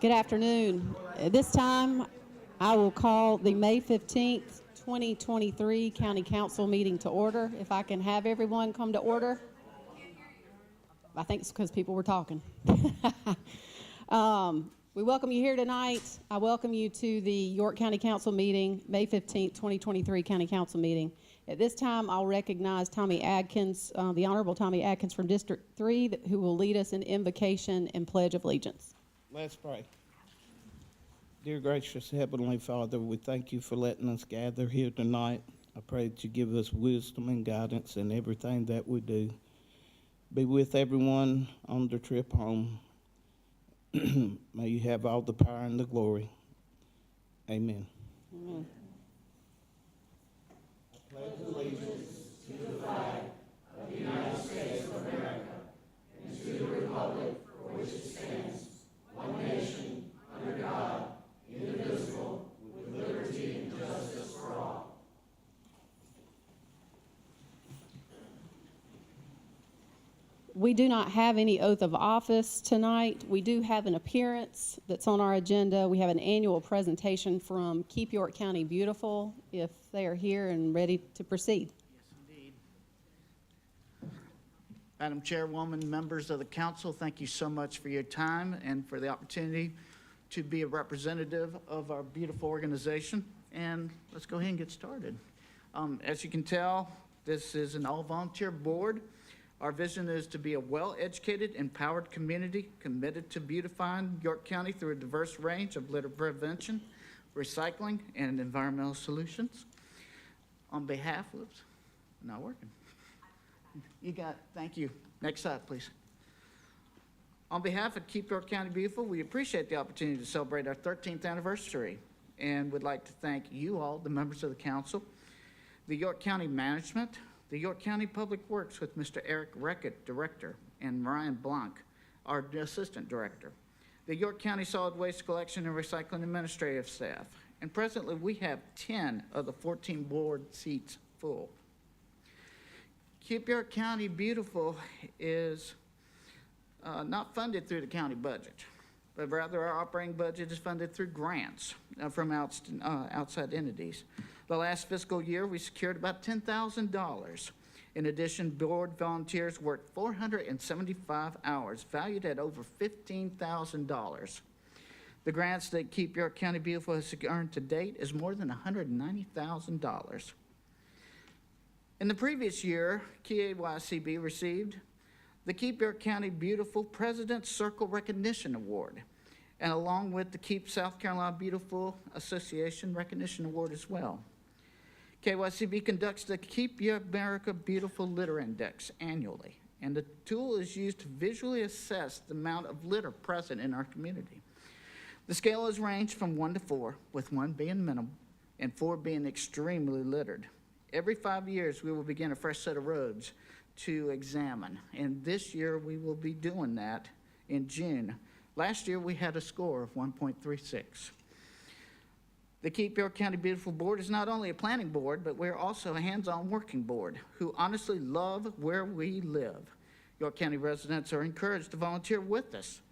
Good afternoon. At this time, I will call the May 15th, 2023 County Council meeting to order. If I can have everyone come to order. I think it's because people were talking. We welcome you here tonight. I welcome you to the York County Council meeting, May 15th, 2023 County Council meeting. At this time, I'll recognize Tommy Adkins, the Honorable Tommy Adkins from District 3, who will lead us in invocation and Pledge of Allegiance. Let's pray. Dear gracious Heavenly Father, we thank you for letting us gather here tonight. I pray that you give us wisdom and guidance in everything that we do. Be with everyone on their trip home. May you have all the power and the glory. Amen. Amen. I pledge allegiance to the flag of the United States of America and to the republic for which it stands, one nation, under God, indivisible, with liberty and justice for all. We do not have any oath of office tonight. We do have an appearance that's on our agenda. We have an annual presentation from Keep York County Beautiful, if they are here and ready to proceed. Yes, indeed. Madam Chairwoman, members of the council, thank you so much for your time and for the opportunity to be a representative of our beautiful organization. And let's go ahead and get started. As you can tell, this is an all-volunteer board. Our vision is to be a well-educated, empowered community committed to beautifying York County through a diverse range of litter prevention, recycling, and environmental solutions. On behalf, whoops, not working. Thank you. Next slide, please. On behalf of Keep York County Beautiful, we appreciate the opportunity to celebrate our 13th anniversary and would like to thank you all, the members of the council, the York County management, the York County Public Works with Mr. Eric Reckett, Director, and Ryan Blanc, our Assistant Director, the York County Solid Waste Collection and Recycling Administrative staff, and presently we have 10 of the 14 board seats full. Keep York County Beautiful is not funded through the county budget, but rather our operating budget is funded through grants from outside entities. The last fiscal year, we secured about $10,000. In addition, board volunteers worked 475 hours, valued at over $15,000. The grants that Keep York County Beautiful has earned to date is more than $190,000. In the previous year, KYCB received the Keep York County Beautiful President's Circle Recognition Award, and along with the Keep South Carolina Beautiful Association Recognition Award as well. KYCB conducts the Keep Your America Beautiful Litter Index annually, and the tool is used to visually assess the amount of litter present in our community. The scale is ranged from 1 to 4, with 1 being minimal and 4 being extremely littered. Every 5 years, we will begin a fresh set of roads to examine, and this year we will be doing that in June. Last year, we had a score of 1.36. The Keep York County Beautiful Board is not only a planning board, but we're also a hands-on working board who honestly love where we live. York County residents are encouraged to volunteer with us.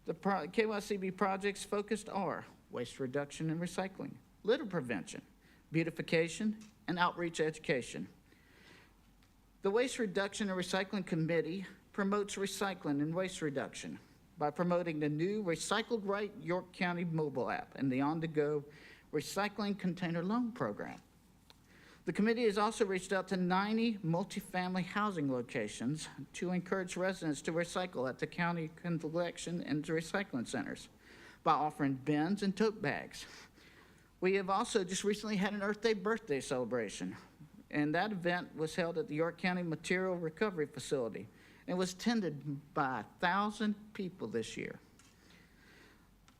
The KYCB projects focused are waste reduction and recycling, litter prevention, beautification, and outreach education. The Waste Reduction and Recycling Committee promotes recycling and waste reduction by promoting the new Recycled Right York County mobile app and the on-the-go recycling container loan program. The committee has also reached out to 90 multifamily housing locations to encourage residents to recycle at the county collection and recycling centers by offering bins and tote bags. We have also just recently had an Earth Day birthday celebration, and that event was held at the York County Material Recovery Facility and was attended by 1,000 people this year.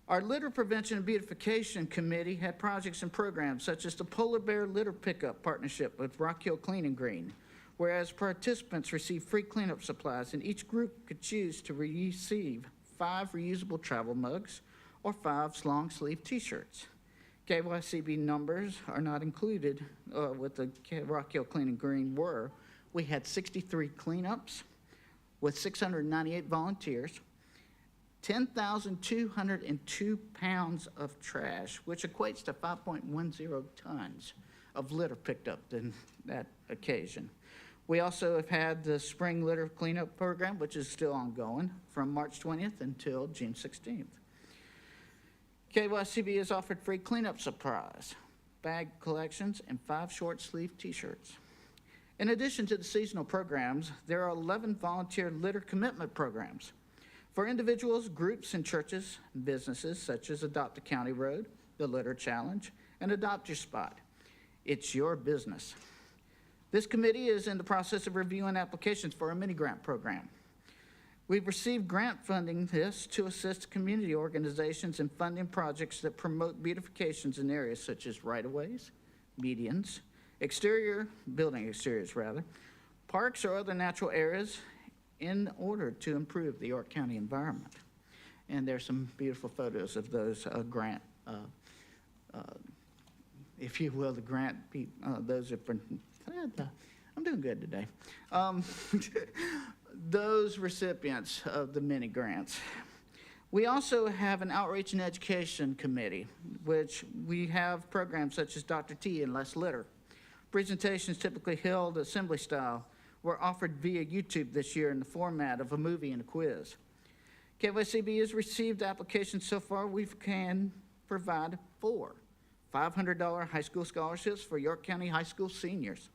Our Litter Prevention and Beautification Committee had projects and programs such as the Polar Bear Litter Pickup Partnership with Rock Hill Clean and Green, whereas participants received free cleanup supplies and each group could choose to receive 5 reusable travel mugs or 5 long sleeve t-shirts. KYCB numbers are not included with the Rock Hill Clean and Green were. We had 63 cleanups with 698 volunteers, 10,202 pounds of trash, which equates to 5.10 tons of litter picked up in that occasion. We also have had the spring litter cleanup program, which is still ongoing, from March 20th until June 16th. KYCB has offered free cleanup supplies, bag collections, and 5 short sleeve t-shirts. In addition to the seasonal programs, there are 11 volunteer litter commitment programs for individuals, groups, and churches and businesses such as Adopt a County Road, the Litter Challenge, and Adopt Your Spot. It's your business. This committee is in the process of reviewing applications for a mini grant program. We've received grant funding to assist community organizations in funding projects that promote beautifications in areas such as right-of-ways, medians, building exteriors, parks or other natural areas in order to improve the York County environment. And there's some beautiful photos of those grant, if you will, the grant, those are for, I'm doing good today. Those recipients of the mini grants. We also have an outreach and education committee, which we have programs such as Dr. T and Less Litter. Presentations typically held assembly style were offered via YouTube this year in the format of a movie and a quiz. KYCB has received applications so far. We can provide 4 $500 high school scholarships for York County high school seniors.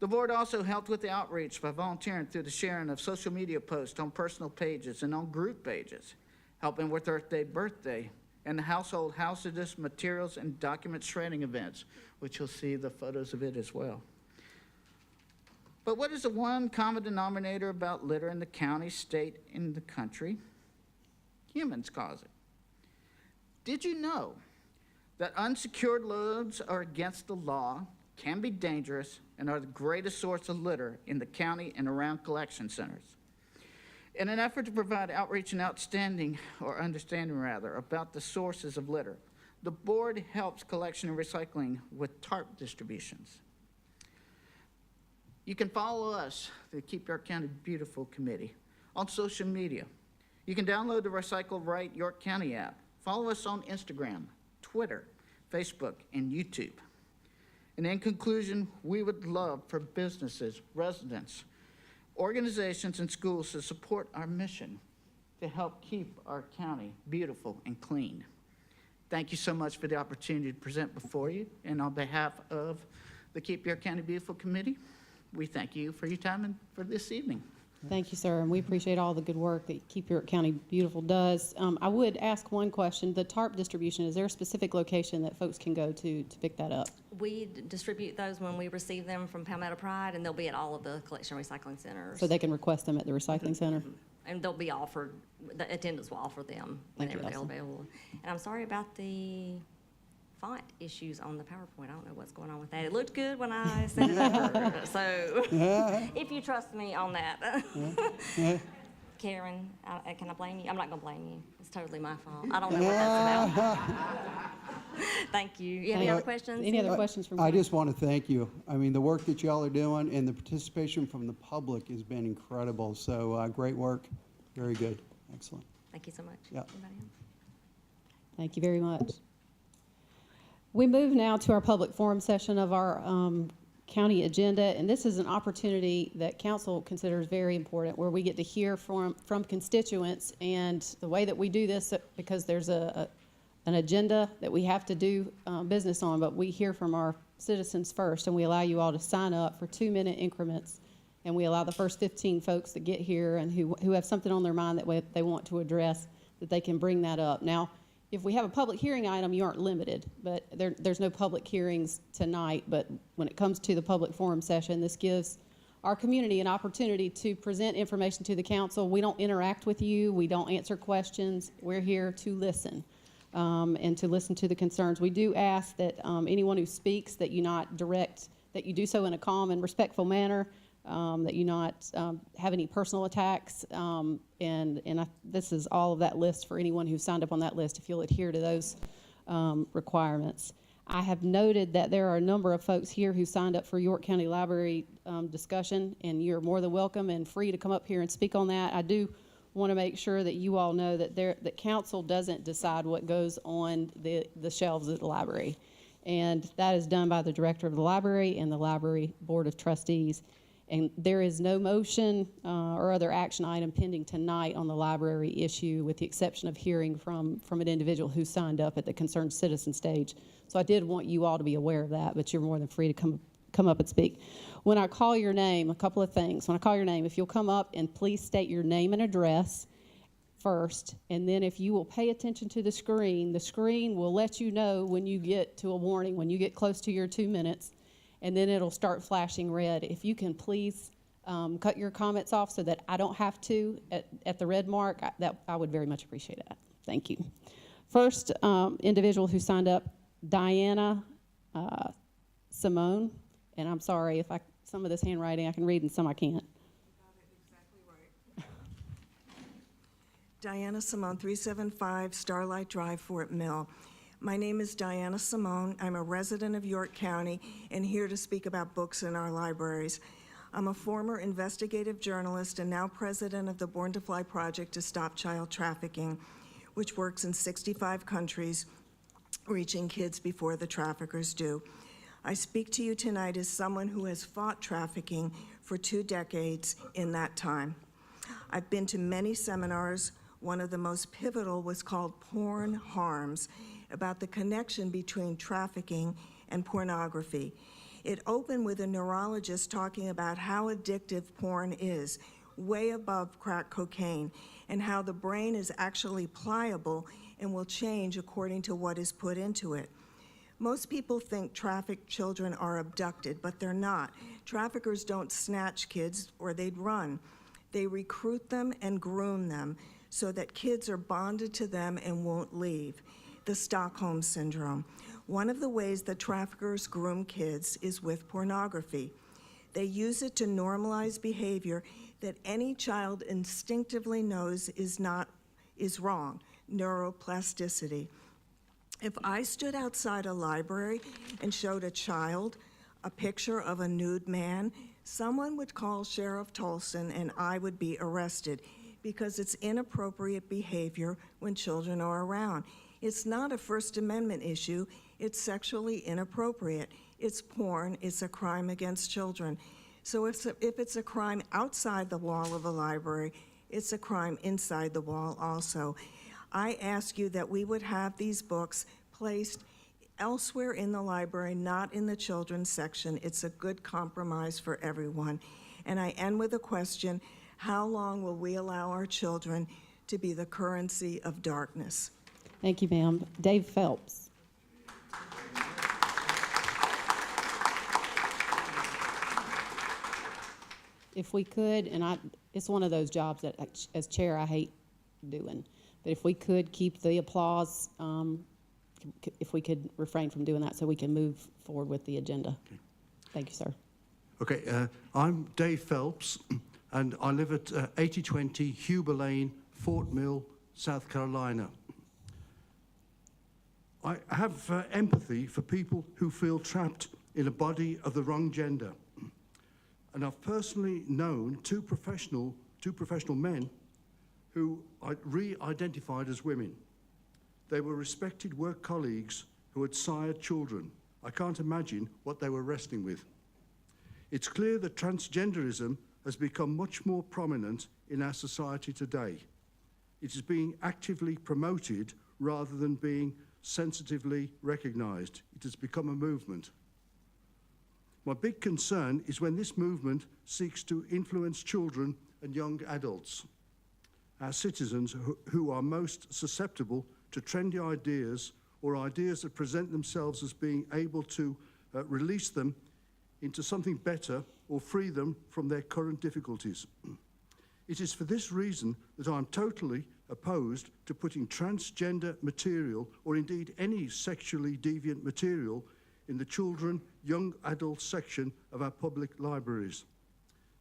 The board also helped with the outreach by volunteering through the sharing of social media posts on personal pages and on group pages, helping with Earth Day birthday, and the household hazardous materials and document shredding events, which you'll see the photos of it as well. But what is the one common denominator about litter in the county, state, and the country? Humans cause it. Did you know that unsecured loads are against the law, can be dangerous, and are the greatest source of litter in the county and around collection centers? In an effort to provide outreach and understanding about the sources of litter, the board helps collection and recycling with tarp distributions. You can follow us, the Keep York County Beautiful Committee, on social media. You can download the Recycle Right York County app. Follow us on Instagram, Twitter, Facebook, and YouTube. And in conclusion, we would love for businesses, residents, organizations, and schools to support our mission to help keep our county beautiful and clean. Thank you so much for the opportunity to present before you. And on behalf of the Keep York County Beautiful Committee, we thank you for your time and for this evening. Thank you, sir, and we appreciate all the good work that Keep York County Beautiful does. I would ask one question. The tarp distribution, is there a specific location that folks can go to pick that up? We distribute those when we receive them from Palmetto Pride, and they'll be at all of the collection recycling centers. So they can request them at the recycling center? And they'll be offered, the attendants will offer them Thank you, whenever they're Allison. available. And I'm sorry about the font issues on the PowerPoint. I don't know what's going on with that. It looked good when I sent it over, so if you trust me on that. Karen, can I blame you? I'm not gonna blame you. It's totally my fault. I don't know what that's about. Thank you. You have any other questions? Any other questions from I just want to thank you. I mean, the work that y'all are doing and the participation from the public has been incredible. So great work. Very good. Excellent. Thank you so much. Yeah. Anybody else? Thank you very much. We move now to our public forum session of our county agenda, and this is an opportunity that council considers very important, where we get to hear from constituents. And the way that we do this, because there's an agenda that we have to do business on, but we hear from our citizens first, and we allow you all to sign up for 2-minute increments, and we allow the first 15 folks that get here and who have something on their mind that they want to address, that they can bring that up. Now, if we have a public hearing item, you aren't limited, but there's no public hearings tonight. But when it comes to the public forum session, this gives our community an opportunity to present information to the council. We don't interact with you. We don't answer questions. We're here to listen and to listen to the concerns. We do ask that anyone who speaks, that you do so in a calm and respectful manner, that you not have any personal attacks, this is all of that list for anyone who signed up on that list, if you'll adhere to those requirements. I have noted that there are a number of folks here who signed up for York County Library discussion, and you're more than welcome and free to come up here and speak on that. I do want to make sure that you all know that that council doesn't decide what goes on the shelves at the library. And that is done by the director of the library and the library board of trustees. And there is no motion or other action item pending tonight on the library issue, with the exception of hearing from an individual who signed up at the concerned citizen stage. So I did want you all to be aware of that, but you're more than free to come up and speak. When I call your name, a couple of things. When I call your name, if you'll come up and please state your name and address first, and then if you will pay attention to the screen will let you know when you get to a warning, when you get close to your 2 minutes, and then it'll start flashing red. If you can please cut your comments off so that I don't have to at the red mark, I would very much appreciate that. Thank you. First individual who signed up, Diana Simone, and I'm sorry if some of this handwriting I can read and some I can't. Diana Simone, 375 Starlight Drive, Fort Mill. My name is Diana Simone. I'm a resident of York County and here to speak about books in our libraries. I'm a former investigative journalist and now president of the Born to Fly Project to Stop Child Trafficking, which works in 65 countries, reaching kids before the traffickers do. I speak to you tonight as someone who has fought trafficking for 2 decades in that time. I've been to many seminars. One of the most pivotal was called Porn Harms, about the connection between trafficking and pornography. It opened with a neurologist talking about how addictive porn is, way above crack cocaine, and how the brain is actually pliable and will change according to what is put into it. Most people think trafficked children are abducted, but they're not. Traffickers don't snatch kids or they'd run. They recruit them and groom them so that kids are bonded to them and won't leave. The Stockholm Syndrome. One of the ways that traffickers groom kids is with pornography. They use it to normalize behavior that any child instinctively knows is wrong, neuroplasticity. If I stood outside a library and showed a child a picture of a nude man, someone would call Sheriff Tolson and I would be arrested because it's inappropriate behavior when children are around. It's not a First Amendment issue, it's sexually inappropriate. It's porn, it's a crime against children. So if it's a crime outside the wall of a library, it's a crime inside the wall also. I ask you that we would have these books placed elsewhere in the library, not in the children's section. It's a good compromise for everyone. And I end with a question: how long will we allow our children to be the currency of darkness? Thank you, ma'am. Dave Phelps. If we could, and it's one of those jobs that as chair I hate doing, but if we could keep the applause, if we could refrain from doing that so we can move forward with the agenda. Okay. Thank you, sir. Okay, I'm Dave Phelps, and I live at 8020 Huber Lane, Fort Mill, South Carolina. I have empathy for people who feel trapped in a body of the wrong gender. And I've personally known two professional men who I re-identified as women. They were respected work colleagues who had sired children. I can't imagine what they were wrestling with. It's clear that transgenderism has become much more prominent in our society today. It is being actively promoted rather than being sensitively recognized. It has become a movement. My big concern is when this movement seeks to influence children and young adults, our citizens who are most susceptible to trendy ideas or ideas that present themselves as being able to release them into something better or free them from their current difficulties. It is for this reason that I'm totally opposed to putting transgender material, or indeed any sexually deviant material, in the children, young adult section of our public libraries.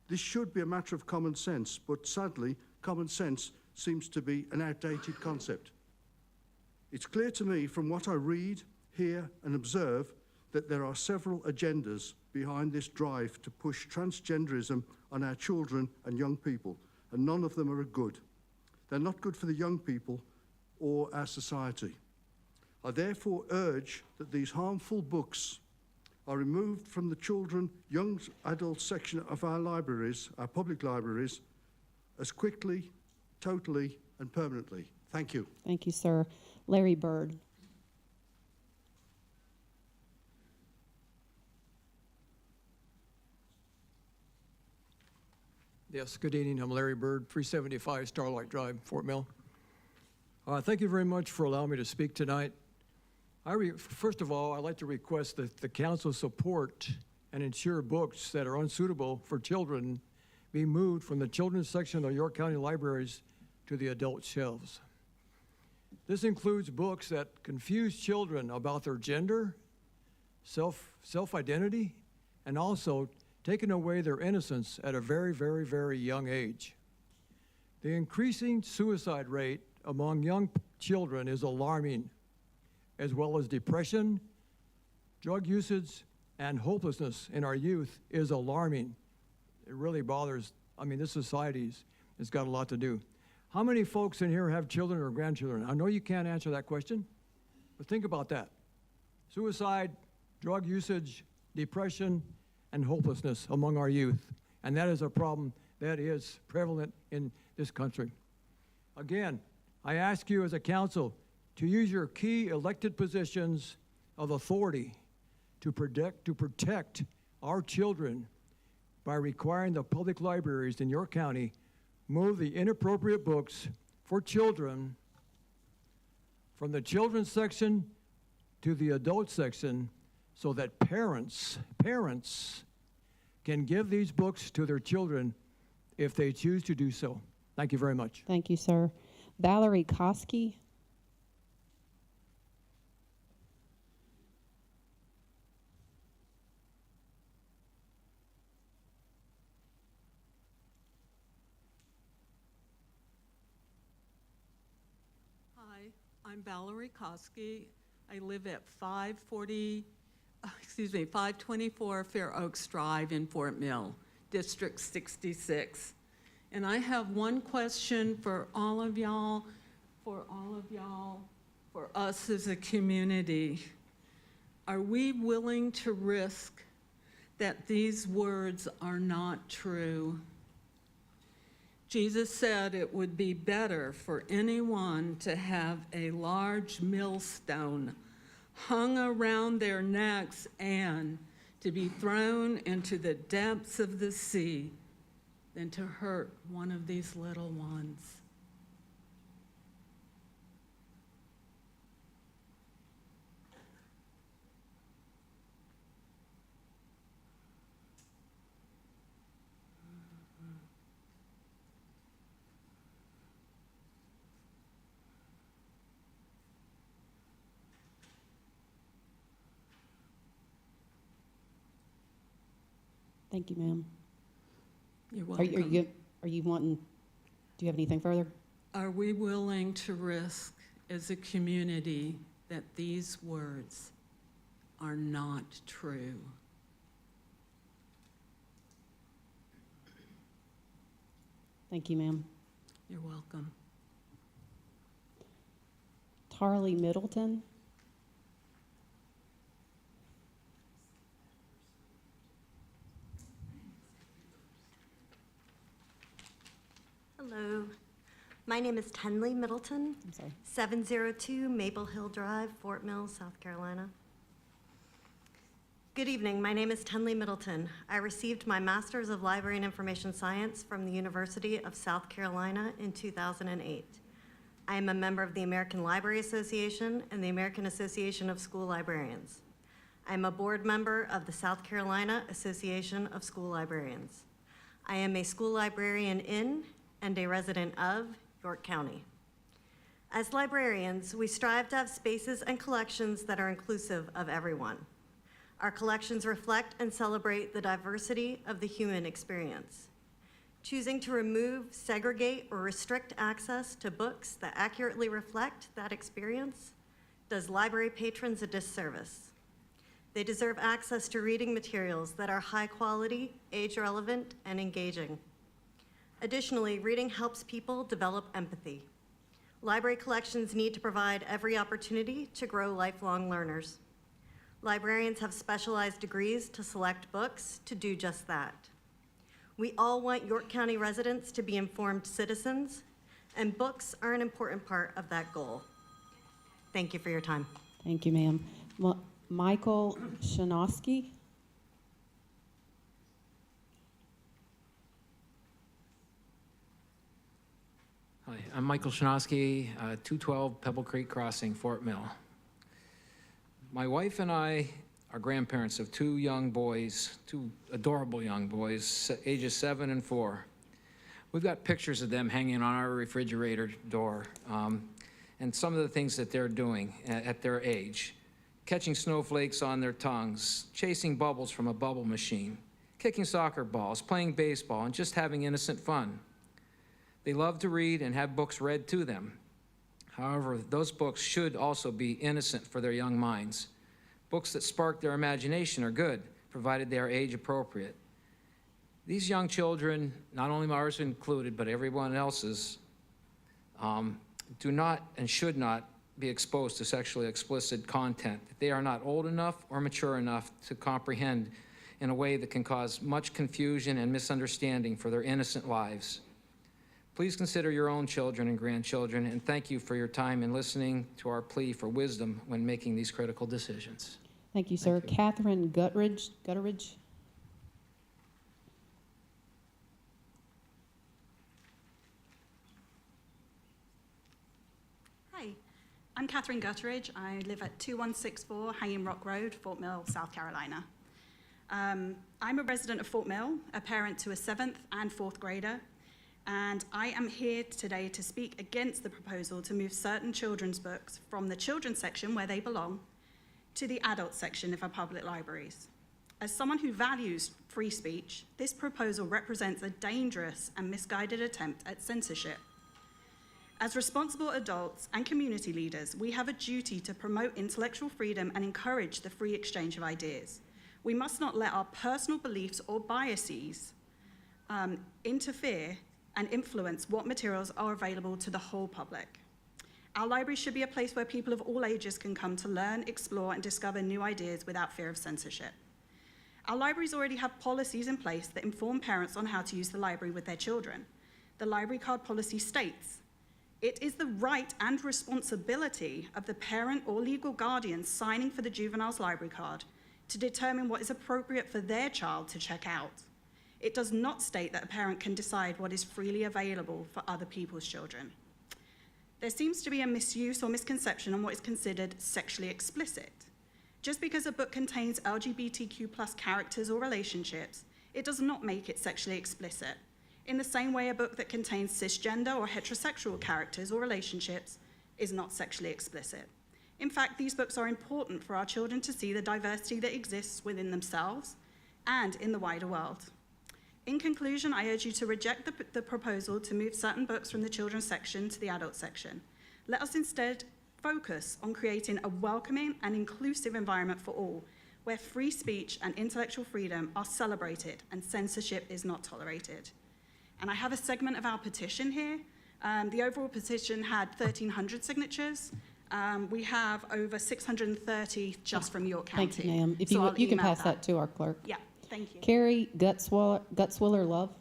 This should be a matter of common sense, but sadly, common sense seems to be an outdated concept. It's clear to me from what I read, hear, and observe that there are several agendas behind this drive to push transgenderism on our children and young people, and none of them are good. They're not good for the young people or our society. I therefore urge that these harmful books are removed from the children, young adult section of our libraries, our public libraries, as quickly, totally, and permanently. Thank you. Thank you, sir. Larry Byrd. Yes, good evening. I'm Larry Byrd, 375 Starlight Drive, Fort Mill. Thank you very much for allowing me to speak tonight. First of all, I'd like to request that the council support and ensure books that are unsuitable for children be moved from the children's section of York County Libraries to the adult shelves. This includes books that confuse children about their gender, self-identity, and also taking away their innocence at a very, very, very young age. The increasing suicide rate among young children is alarming, as well as depression, drug usage, and hopelessness in our youth is alarming. It really bothers, this society has got a lot to do. How many folks in here have children or grandchildren? I know you can't answer that question, but think about that. Suicide, drug usage, depression, and hopelessness among our youth. And that is a problem that is prevalent in this country. Again, I ask you as a council to use your key elected positions of authority to protect our children by requiring the public libraries in York County move the inappropriate books for children from the children's section to the adult section so that parents can give these books to their children if they choose to do so. Thank you very much. Thank you, sir. Valerie Koski. Hi, I'm Valerie Koski. I live at 524 Fair Oaks Drive in Fort Mill, District 66. And I have one question for all of y'all, for us as a community. Are we willing to risk that these words are not true? Jesus said it would be better for anyone to have a large millstone hung around their necks and to be thrown into the depths of the sea than to hurt one of these little ones. Thank you, ma'am. You're Are welcome. you wanting, do you have anything further? Are we willing to risk as a community that these words are not true? Thank you, ma'am. You're welcome. Tarly Middleton. Hello, my name is Tenley Middleton, I'm sorry. 702 Maple Hill Drive, Fort Mill, South Carolina. Good evening, my name is Tenley Middleton. I received my Master's of Library and Information Science from the University of South Carolina in 2008. I am a member of the American Library Association and the American Association of School Librarians. I am a board member of the South Carolina Association of School Librarians. I am a school librarian in and a resident of York County. As librarians, we strive to have spaces and collections that are inclusive of everyone. Our collections reflect and celebrate the diversity of the human experience. Choosing to remove, segregate, or restrict access to books that accurately reflect that experience does library patrons a disservice. They deserve access to reading materials that are high quality, age relevant, and engaging. Additionally, reading helps people develop empathy. Library collections need to provide every opportunity to grow lifelong learners. Librarians have specialized degrees to select books to do just that. We all want York County residents to be informed citizens, and books are an important part of that goal. Thank you for your time. Thank you, ma'am. Michael Shanowski. Hi, I'm Michael Shanowski, 212 Pebble Creek Crossing, Fort Mill. My wife and I are grandparents of two young boys, two adorable young boys, ages 7 and 4. We've got pictures of them hanging on our refrigerator door, and some of the things that they're doing at their age. Catching snowflakes on their tongues, chasing bubbles from a bubble machine, kicking soccer balls, playing baseball, and just having innocent fun. They love to read and have books read to them. However, those books should also be innocent for their young minds. Books that spark their imagination are good, provided they are age appropriate. These young children, not only ours included, but everyone else's, do not and should not be exposed to sexually explicit content that they are not old enough or mature enough to comprehend in a way that can cause much confusion and misunderstanding for their innocent lives. Please consider your own children and grandchildren, and thank you for your time in listening to our plea for wisdom when making these critical decisions. Thank you, sir. Catherine Gutteridge. Hi, I'm Catherine Gutteridge. I live at 2164 Hanging Rock Road, Fort Mill, South Carolina. I'm a resident of Fort Mill, a parent to a 7th and 4th grader, and I am here today to speak against the proposal to move certain children's books from the children's section, where they belong, to the adult section of our public libraries. As someone who values free speech, this proposal represents a dangerous and misguided attempt at censorship. As responsible adults and community leaders, we have a duty to promote intellectual freedom and encourage the free exchange of ideas. We must not let our personal beliefs or biases interfere and influence what materials are available to the whole public. Our library should be a place where people of all ages can come to learn, explore, and discover new ideas without fear of censorship. Our libraries already have policies in place that inform parents on how to use the library with their children. The library card policy states, "It is the right and responsibility of the parent or legal guardian signing for the juvenile's library card to determine what is appropriate for their child to check out. It does not state that a parent can decide what is freely available for other people's children." There seems to be a misuse or misconception on what is considered sexually explicit. Just because a book contains LGBTQ+ characters or relationships, it does not make it sexually explicit. In the same way, a book that contains cisgender or heterosexual characters or relationships is not sexually explicit. In fact, these books are important for our children to see the diversity that exists within themselves and in the wider world. In conclusion, I urge you to reject the proposal to move certain books from the children's section to the adult section. Let us instead focus on creating a welcoming and inclusive environment for all, where free speech and intellectual freedom are celebrated and censorship is not tolerated. And I have a segment of our petition here. The overall petition had 1,300 signatures. We have over 630 just from York County. Thank you, ma'am. If So you, I'll you can email pass that to our clerk. Yeah, thank you. Carrie Gutzwiller Love.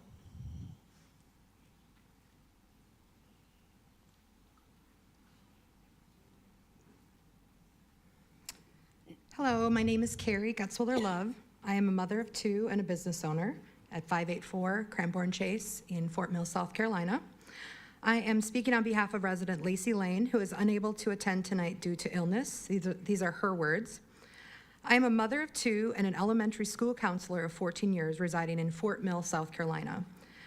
Hello, my name is Carrie Gutzwiller Love. I am a mother of 2 and a business owner at 584 Cranbourne Chase in Fort Mill, South Carolina. I am speaking on behalf of resident Lacey Lane, who is unable to attend tonight due to illness. These are her words. I am a mother of 2 and an elementary school counselor of 14 years residing in Fort Mill, South Carolina.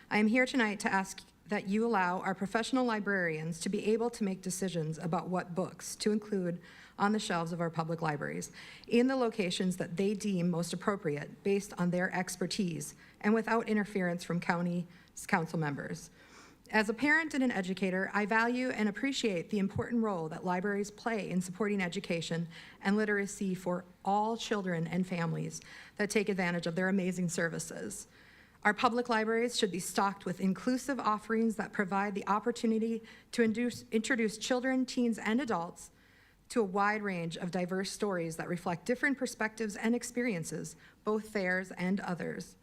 I am here tonight to ask that you allow our professional librarians to be able to make decisions about what books to include on the shelves of our public libraries in the locations that they deem most appropriate based on their expertise and without interference from county council members. As a parent and an educator, I value and appreciate the important role that libraries play in supporting education and literacy for all children and families that take advantage of their amazing services. Our public libraries should be stocked with inclusive offerings that provide the opportunity to introduce children, teens, and adults to a wide range of diverse stories that reflect different perspectives and experiences, both theirs and others.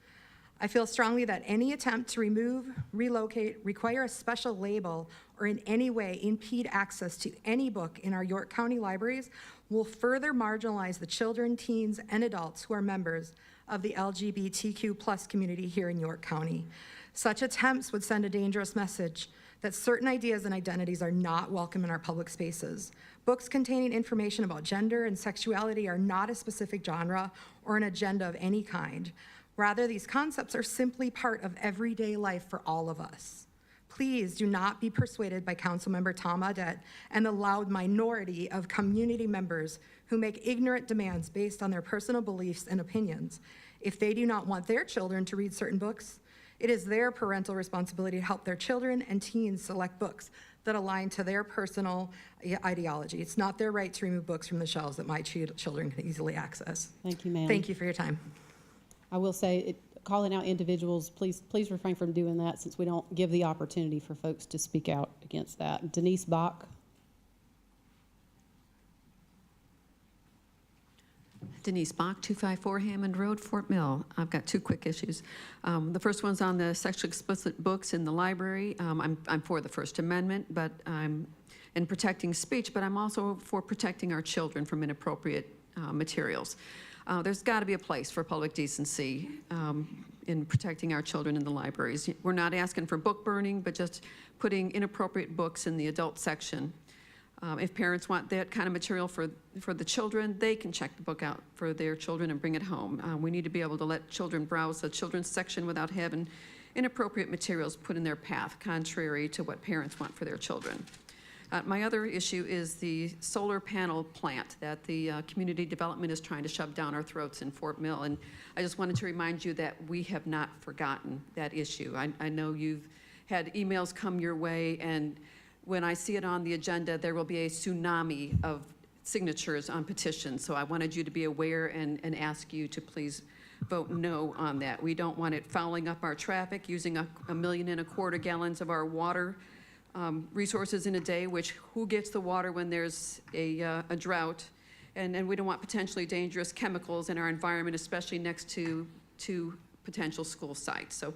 I feel strongly that any attempt to remove, relocate, require a special label, or in any way impede access to any book in our York County libraries will further marginalize the children, teens, and adults who are members of the LGBTQ+ community here in York County. Such attempts would send a dangerous message that certain ideas and identities are not welcome in our public spaces. Books containing information about gender and sexuality are not a specific genre or an agenda of any kind. Rather, these concepts are simply part of everyday life for all of us. Please do not be persuaded by Councilmember Tom Audette and the loud minority of community members who make ignorant demands based on their personal beliefs and opinions. If they do not want their children to read certain books, it is their parental responsibility to help their children and teens select books that align to their personal ideology. It's not their right to remove books from the shelves that my children can easily access. Thank you, ma'am. Thank you for your time. I will say, calling out individuals, please refrain from doing that since we don't give the opportunity for folks to speak out against that. Denise Bach. Denise Bach, 254 Hammond Road, Fort Mill. I've got two quick issues. The first one's on the sexually explicit books in the library. I'm for the First Amendment, but I'm in protecting speech, but I'm also for protecting our children from inappropriate materials. There's got to be a place for public decency in protecting our children in the libraries. We're not asking for book burning, but just putting inappropriate books in the adult section. If parents want that kind of material for the children, they can check the book out for their children and bring it home. We need to be able to let children browse the children's section without having inappropriate materials put in their path, contrary to what parents want for their children. My other issue is the solar panel plant that the community development is trying to shove down our throats in Fort Mill. And I just wanted to remind you that we have not forgotten that issue. I know you've had emails come your way, and when I see it on the agenda, there will be a tsunami of signatures on petitions. So I wanted you to be aware and ask you to please vote no on that. We don't want it fouling up our traffic, using 1.25 million gallons of our water resources in a day, which who gets the water when there's a drought? And we don't want potentially dangerous chemicals in our environment, especially next to potential school sites. So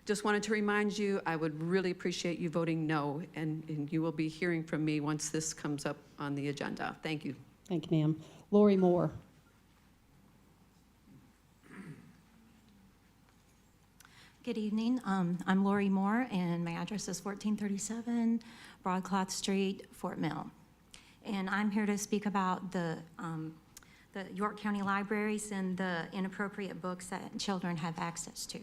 just wanted to remind you, I would really appreciate you voting no, and you will be hearing from me once this comes up on the agenda. Thank you. Thank you, ma'am. Lori Moore. Good evening. I'm Lori Moore, and my address is 1437 Broadcloth Street, Fort Mill. And I'm here to speak about the York County Libraries and the inappropriate books that children have access to.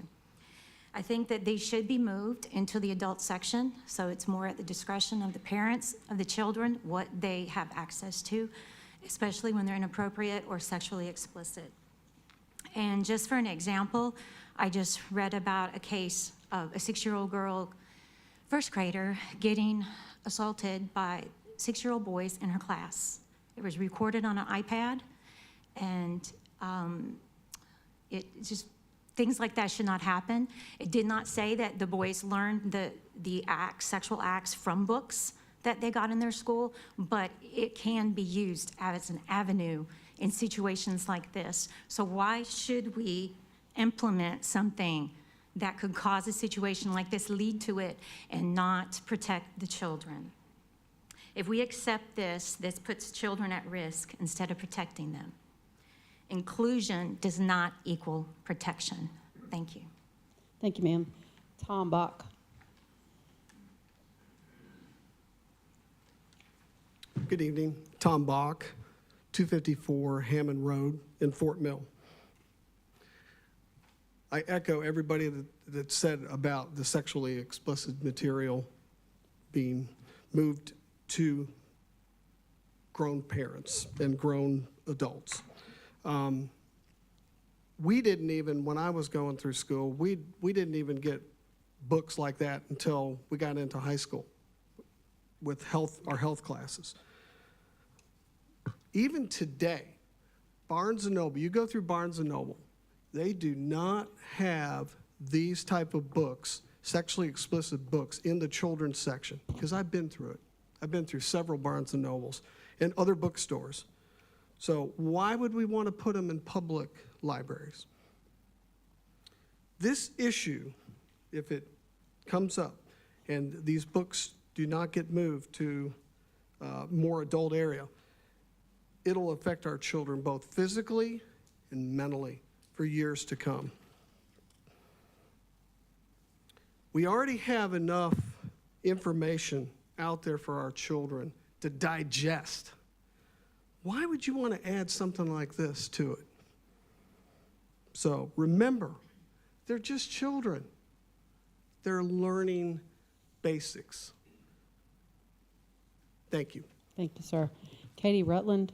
I think that they should be moved into the adult section, so it's more at the discretion of the parents of the children what they have access to, especially when they're inappropriate or sexually explicit. And just for an example, I just read about a case of a 6-year-old girl, first grader, getting assaulted by 6-year-old boys in her class. It was recorded on an iPad, and it just, things like that should not happen. It did not say that the boys learned the acts, sexual acts from books that they got in their school, but it can be used as an avenue in situations like this. So why should we implement something that could cause a situation like this, lead to it, and not protect the children? If we accept this puts children at risk instead of protecting them. Inclusion does not equal protection. Thank you. Thank you, ma'am. Tom Bach. Good evening. Tom Bach, 254 Hammond Road in Fort Mill. I echo everybody that said about the sexually explicit material being moved to grown parents and grown adults. We didn't even, when I was going through school, we didn't even get books like that until we got into high school with our health classes. Even today, Barnes & Noble, you go through Barnes & Noble, they do not have these type of books, sexually explicit books, in the children's section, because I've been through it. I've been through several Barnes and Nobles and other bookstores. So why would we want to put them in public libraries? This issue, if it comes up and these books do not get moved to more adult area, it'll affect our children both physically and mentally for years to come. We already have enough information out there for our children to digest. Why would you want to add something like this to it? So remember, they're just children. They're learning basics. Thank you. Thank you, sir. Katie Rutland.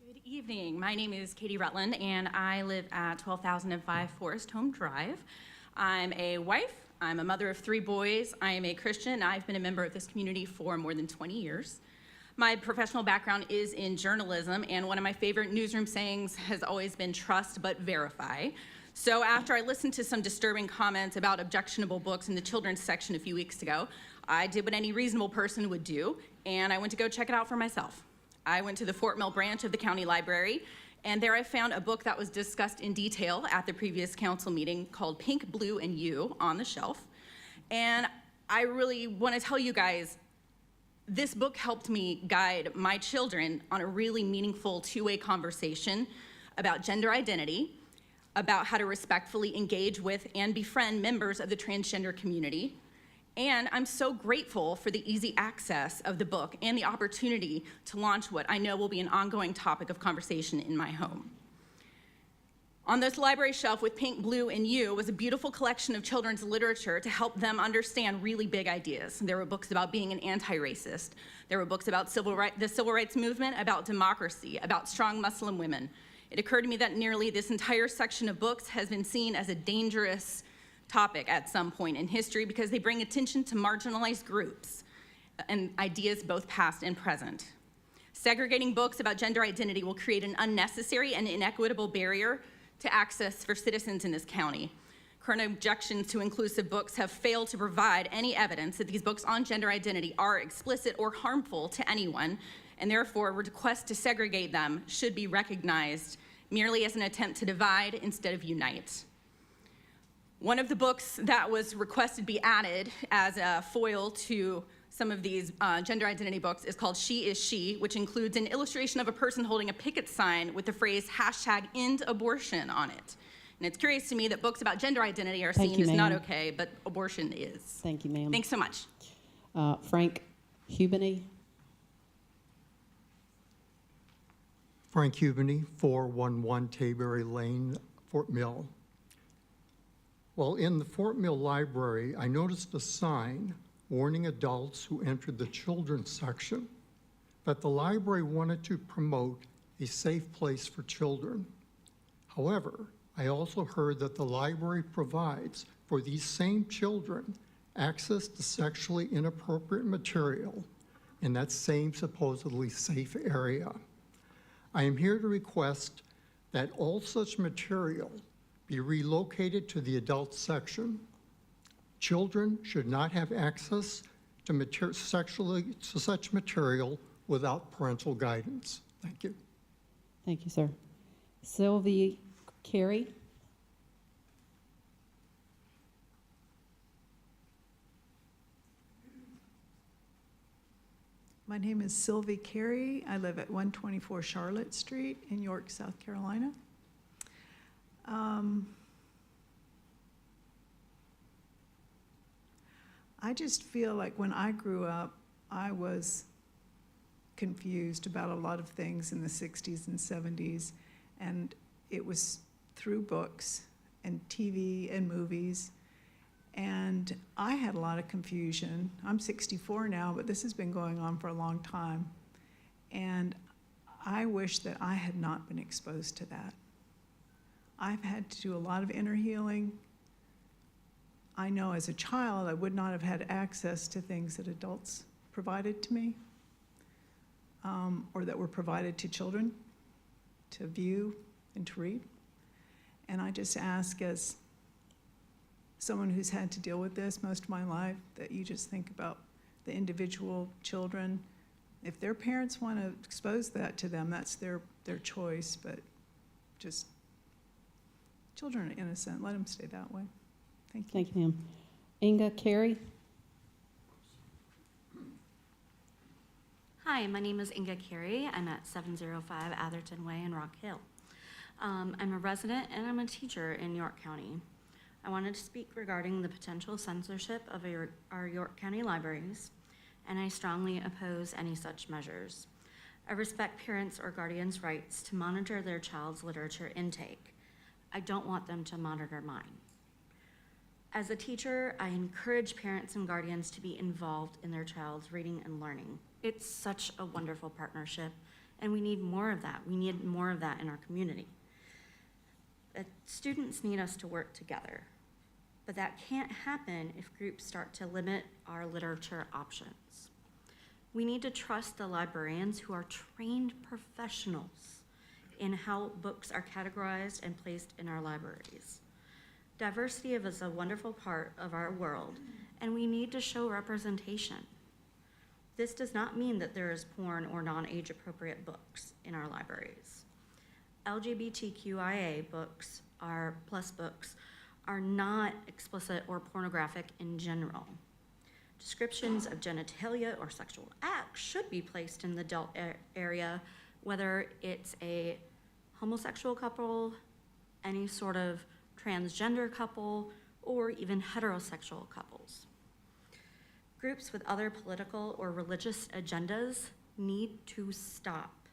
Good evening. My name is Katie Rutland, and I live at 12,005 Forest Home Drive. I'm a wife. I'm a mother of 3 boys. I am a Christian. I've been a member of this community for more than 20 years. My professional background is in journalism, and one of my favorite newsroom sayings has always been trust but verify. So after I listened to some disturbing comments about objectionable books in the children's section a few weeks ago, I did what any reasonable person would do, and I went to go check it out for myself. I went to the Fort Mill branch of the county library, and there I found a book that was discussed in detail at the previous council meeting called Pink, Blue, and You on the shelf. And I really want to tell you guys, this book helped me guide my children on a really meaningful two-way conversation about gender identity, about how to respectfully engage with and befriend members of the transgender community. And I'm so grateful for the easy access of the book and the opportunity to launch what I know will be an ongoing topic of conversation in my home. On this library shelf with Pink, Blue, and You was a beautiful collection of children's literature to help them understand really big ideas. There were books about being an anti-racist. There were books about the civil rights movement, about democracy, about strong Muslim women. It occurred to me that nearly this entire section of books has been seen as a dangerous topic at some point in history because they bring attention to marginalized groups and ideas both past and present. Segregating books about gender identity will create an unnecessary and inequitable barrier to access for citizens in this county. Current objections to inclusive books have failed to provide any evidence that these books on gender identity are explicit or harmful to anyone, and therefore requests to segregate them should be recognized merely as an attempt to divide instead of unite. One of the books that was requested be added as a foil to some of these gender identity books is called She is She, which includes an illustration of a person holding a picket sign with the phrase #EndAbortion on it. And it's curious to me that books about gender identity are seen as not okay, but abortion is. Thank you, ma'am. Thanks so much. Frank Hubany. Frank Hubany, 411 Tayberry Lane, Fort Mill. Well, in the Fort Mill Library, I noticed a sign warning adults who entered the children's section that the library wanted to promote a safe place for children. However, I also heard that the library provides for these same children access to sexually inappropriate material in that same supposedly safe area. I am here to request that all such material be relocated to the adult section. Children should not have access to such material without parental guidance. Thank you. Thank you, sir. Sylvie Carey. My name is Sylvie Carey. I live at 124 Charlotte Street in York, South Carolina. I just feel like when I grew up, I was confused about a lot of things in the 60s and 70s, and it was through books and TV and movies, and I had a lot of confusion. I'm 64 now, but this has been going on for a long time, and I wish that I had not been exposed to that. I've had to do a lot of inner healing. I know as a child, I would not have had access to things that adults provided to me, or that were provided to children. to view and to read. And I just ask, as someone who's had to deal with this most of my life, that you just think about the individual children. If their parents want to expose that to them, that's their choice, but just, children are innocent, let them stay that way. Thank you. Thank you, ma'am. Inga, Carey? Hi, my name is Inga Carey. I'm at 705 Atherton Way in Rock Hill. I'm a resident and I'm a teacher in York County. I wanted to speak regarding the potential censorship of our York County libraries, and I strongly oppose any such measures. I respect parents' or guardians' rights to monitor their child's literature intake. I don't want them to monitor mine. As a teacher, I encourage parents and guardians to be involved in their child's reading and learning. It's such a wonderful partnership, and we need more of that. We need more of that in our community. Students need us to work together, but that can't happen if groups start to limit our literature options. We need to trust the librarians who are trained professionals in how books are categorized and placed in our libraries. Diversity is a wonderful part of our world, and we need to show representation. This does not mean that there is porn or non-age appropriate books in our libraries. LGBTQIA books, plus books, are not explicit or pornographic in general. Descriptions of genitalia or sexual acts should be placed in the adult area, whether it's a homosexual couple, any sort of transgender couple, or even heterosexual couples. Groups with other political or religious agendas need to stop.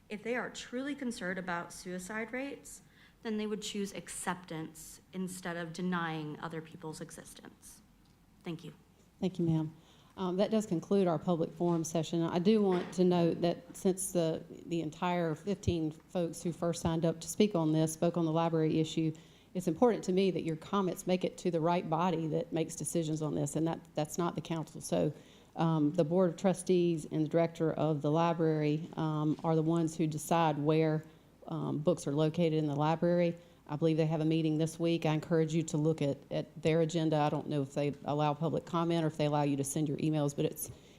If they are truly concerned about suicide rates, then they would choose acceptance instead of denying other people's existence. Thank you. Thank you, ma'am. That does conclude our public forum session. I do want to note that since the entire 15 folks who first signed up to speak on this spoke on the library issue, it's important to me that your comments make it to the right body that makes decisions on this, and that's not the council. So the Board of Trustees and the Director of the library are the ones who decide where books are located in the library. I believe they have a meeting this week. I encourage you to look at their agenda. I don't know if they allow public comment or if they allow you to send your emails, but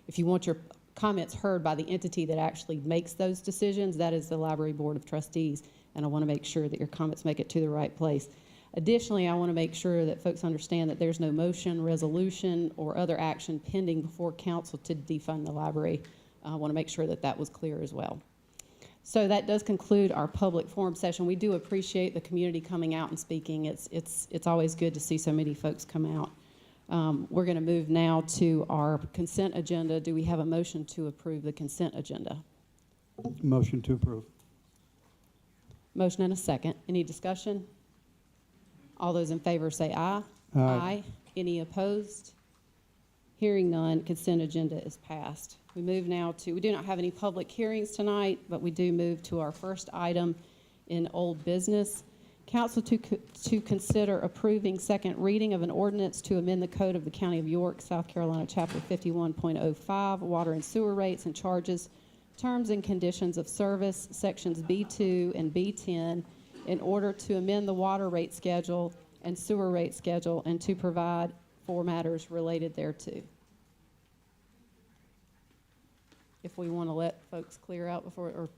if you want your comments heard by the entity that actually makes those decisions, that is the Library Board of Trustees, and I want to make sure that your comments make it to the right place. Additionally, I want to make sure that folks understand that there's no motion, resolution, or other action pending before council to defund the library. I want to make sure that that was clear as well. So that does conclude our public forum session. We do appreciate the community coming out and speaking. It's always good to see so many folks come out. We're going to move now to our consent agenda. Do we have a motion to approve the consent agenda? Motion to approve. Motion and a second. Any discussion? All those in favor say aye. Aye. Any opposed? Hearing none, consent agenda is passed. We move now to, we do not have any public hearings tonight, but we do move to our first item in old business. Council to consider approving second reading of an ordinance to amend the code of the County of York, South Carolina, Chapter 51.05, Water and Sewer Rates and Charges, Terms and Conditions of Service, Sections B2 and B10, in order to amend the water rate schedule and sewer rate schedule and to provide for matters related thereto. If we want to let folks clear out before, or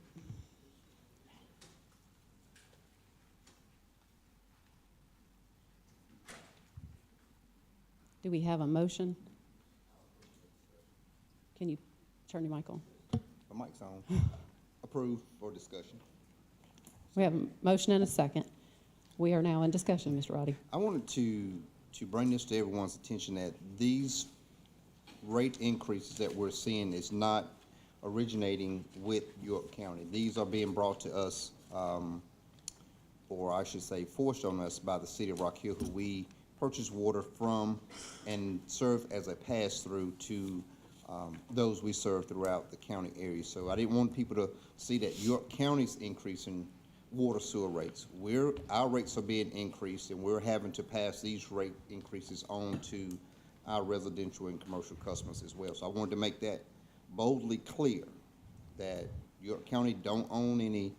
do we have a motion? Can you turn your mic on? The mic's on. Approve for discussion. We have a motion and a second. We are now in discussion, Mr. Roddy. I wanted to bring this to everyone's attention that these rate increases that we're seeing is not originating with York County. These are being brought to us, or I should say forced on us by the city of Rock Hill, who we purchase water from and serve as a pass-through to those we serve throughout the county area. So I didn't want people to see that York County's increasing water sewer rates. Our rates are being increased, and we're having to pass these rate increases on to our residential and commercial customers as well. So I wanted to make that boldly clear that York County don't own any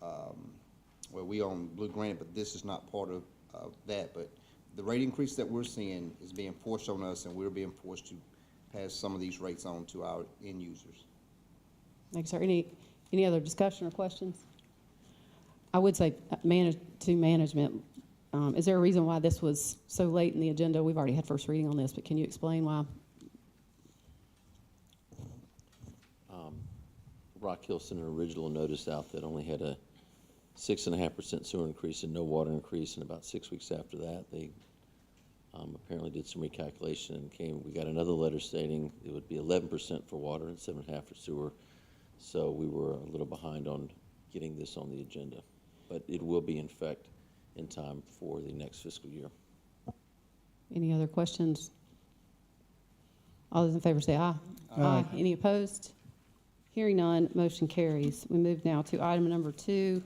well, we own Blue Granite, but this is not part of that. But the rate increase that we're seeing is being forced on us, and we're being forced to pass some of these rates on to our end users. Thanks, sir. Any other discussion or questions? I would say to management, is there a reason why this was so late in the agenda? We've already had first reading on this, but can you explain why? Rock Hill sent an original notice out that only had a 6.5% sewer increase and no water increase, and about 6 weeks after that, they apparently did some recalculation and we got another letter stating it would be 11% for water and 7.5% for sewer. So we were a little behind on getting this on the agenda, but it will be in effect in time for the next fiscal year. Any other questions? All those in favor say aye. Aye. Any opposed? Hearing none, motion carries. We move now to item number 2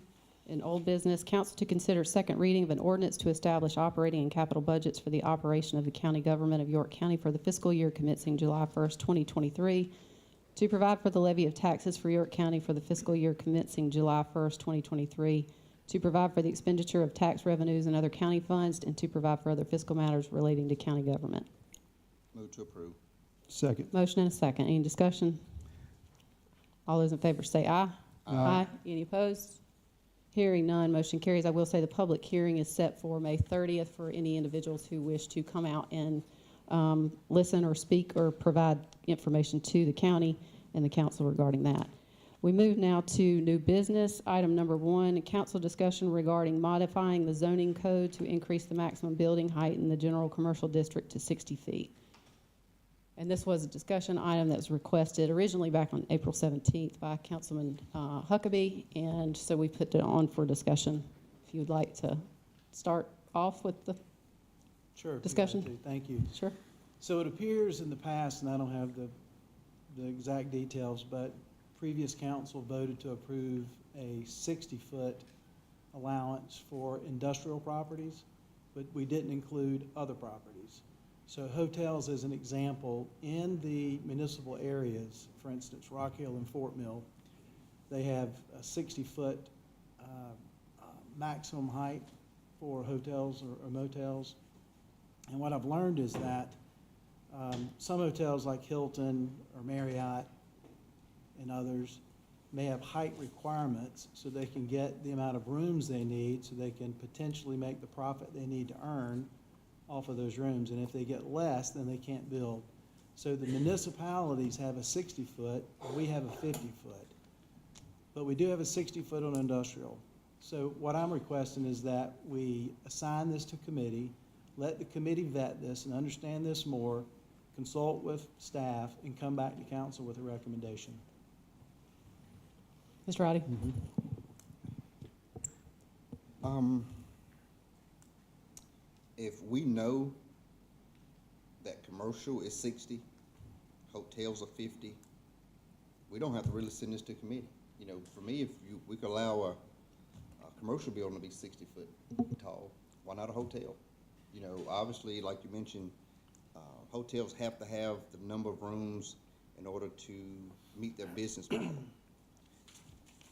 in old business. Council to consider second reading of an ordinance to establish operating and capital budgets for the operation of the county government of York County for the fiscal year commencing July 1st, 2023, to provide for the levy of taxes for York County for the fiscal year commencing July 1st, 2023, to provide for the expenditure of tax revenues and other county funds, and to provide for other fiscal matters relating to county government. Move to approve. Second. Motion and a second. Any discussion? All those in favor say aye. Aye. Any opposed? Hearing none, motion carries. I will say the public hearing is set for May 30th for any individuals who wish to come out and listen or speak or provide information to the county and the council regarding that. We move now to new business. Item number 1, council discussion regarding modifying the zoning code to increase the maximum building height in the general commercial district to 60 feet. And this was a discussion item that was requested originally back on April 17th by Councilman Huckabee, and so we put it on for discussion. If you'd like to start off with the discussion. Sure. Thank you. Sure. So it appears in the past, and I don't have the exact details, but previous council voted to approve a 60-foot allowance for industrial properties, but we didn't include other properties. So hotels, as an example, in the municipal areas, for instance, Rock Hill and Fort Mill, they have a 60-foot maximum height for hotels or motels. And what I've learned is that some hotels like Hilton or Marriott and others may have height requirements so they can get the amount of rooms they need so they can potentially make the profit they need to earn off of those rooms. And if they get less, then they can't build. So the municipalities have a 60-foot, we have a 50-foot. But we do have a 60-foot on industrial. So what I'm requesting is that we assign this to committee, let the committee vet this and understand this more, consult with staff, and come back to council with a recommendation. Mr. Roddy? If we know that commercial is 60, hotels are 50, we don't have to really send this to committee. You know, for me, if we could allow a commercial building to be 60 foot tall, why not a hotel? You know, obviously, like you mentioned, hotels have to have the number of rooms in order to meet their business model.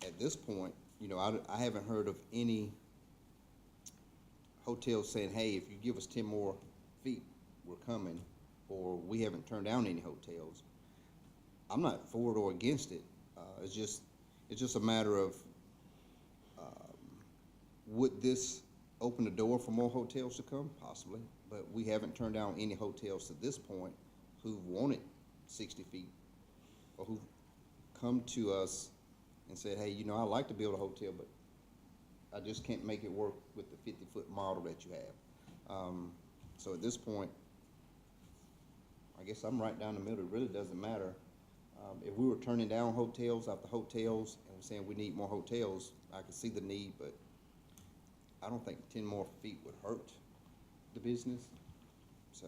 At this point, you know, I haven't heard of any hotels saying, hey, if you give us 10 more feet, we're coming, or we haven't turned down any hotels. I'm not for it or against it. It's just a matter of, would this open the door for more hotels to come? Possibly, but we haven't turned down any hotels to this point who've wanted 60 feet or who've come to us and said, hey, you know, I'd like to build a hotel, but I just can't make it work with the 50-foot model that you have. So at this point, I guess I'm right down the middle. It really doesn't matter. If we were turning down hotels after hotels and we're saying we need more hotels, I could see the need, but I don't think 10 more feet would hurt the business. So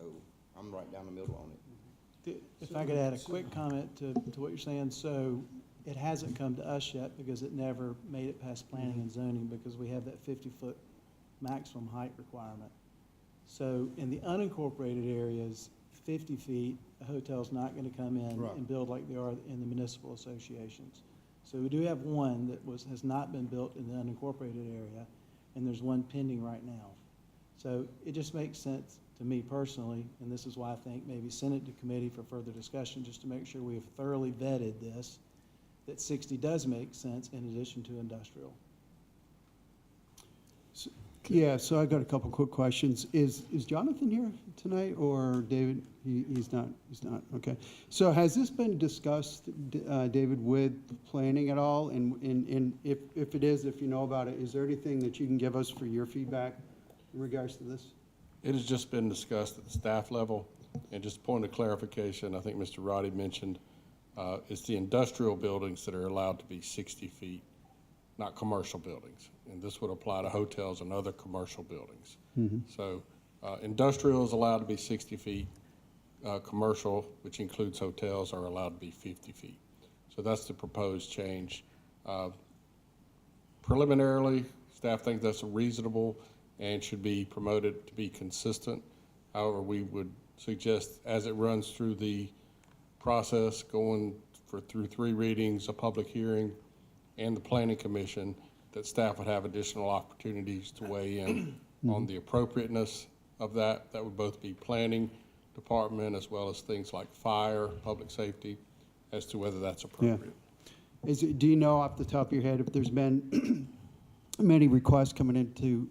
I'm right down the middle on it. If I could add a quick comment to what you're saying. So it hasn't come to us yet because it never made it past planning and zoning because we have that 50-foot maximum height requirement. So in the unincorporated areas, 50 feet, a hotel's not going to come in and build like they are in the municipal associations. So we do have one that has not been built in the unincorporated area, and there's one pending right now. So it just makes sense to me personally, and this is why I think maybe send it to committee for further discussion, just to make sure we have thoroughly vetted this, that 60 does make sense in addition to industrial. Yeah, so I got a couple quick questions. Is Jonathan here tonight, or David? He's not, okay. So has this been discussed, David, with planning at all? And if it is, if you know about it, is there anything that you can give us for your feedback in regards to this? It has just been discussed at the staff level, and just a point of clarification, I think Mr. Roddy mentioned, it's the industrial buildings that are allowed to be 60 feet, not commercial buildings. And this would apply to hotels and other commercial buildings. So industrial is allowed to be 60 feet. Commercial, which includes hotels, are allowed to be 50 feet. So that's the proposed change. Preliminarily, staff thinks that's reasonable and should be promoted to be consistent. However, we would suggest, as it runs through the process, going through 3 readings, a public hearing, and the Planning Commission, that staff would have additional opportunities to weigh in on the appropriateness of that. That would both be planning department as well as things like fire, public safety, as to whether that's appropriate. Do you know off the top of your head if there's been many requests coming into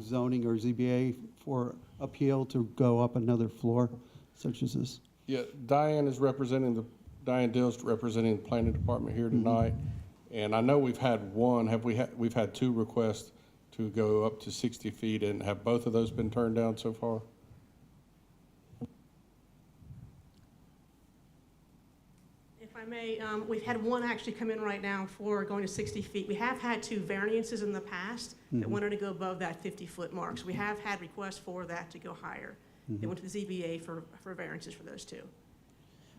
zoning or ZBA for appeal to go up another floor, such as this? Yeah, Diane Dill's representing the planning department here tonight. And I know we've had one, we've had 2 requests to go up to 60 feet, and have both of those been turned down so far? If I may, we've had one actually come in right now for going to 60 feet. We have had 2 variances in the past that wanted to go above that 50-foot mark. So we have had requests for that to go higher. They went to the ZBA for variances for those 2.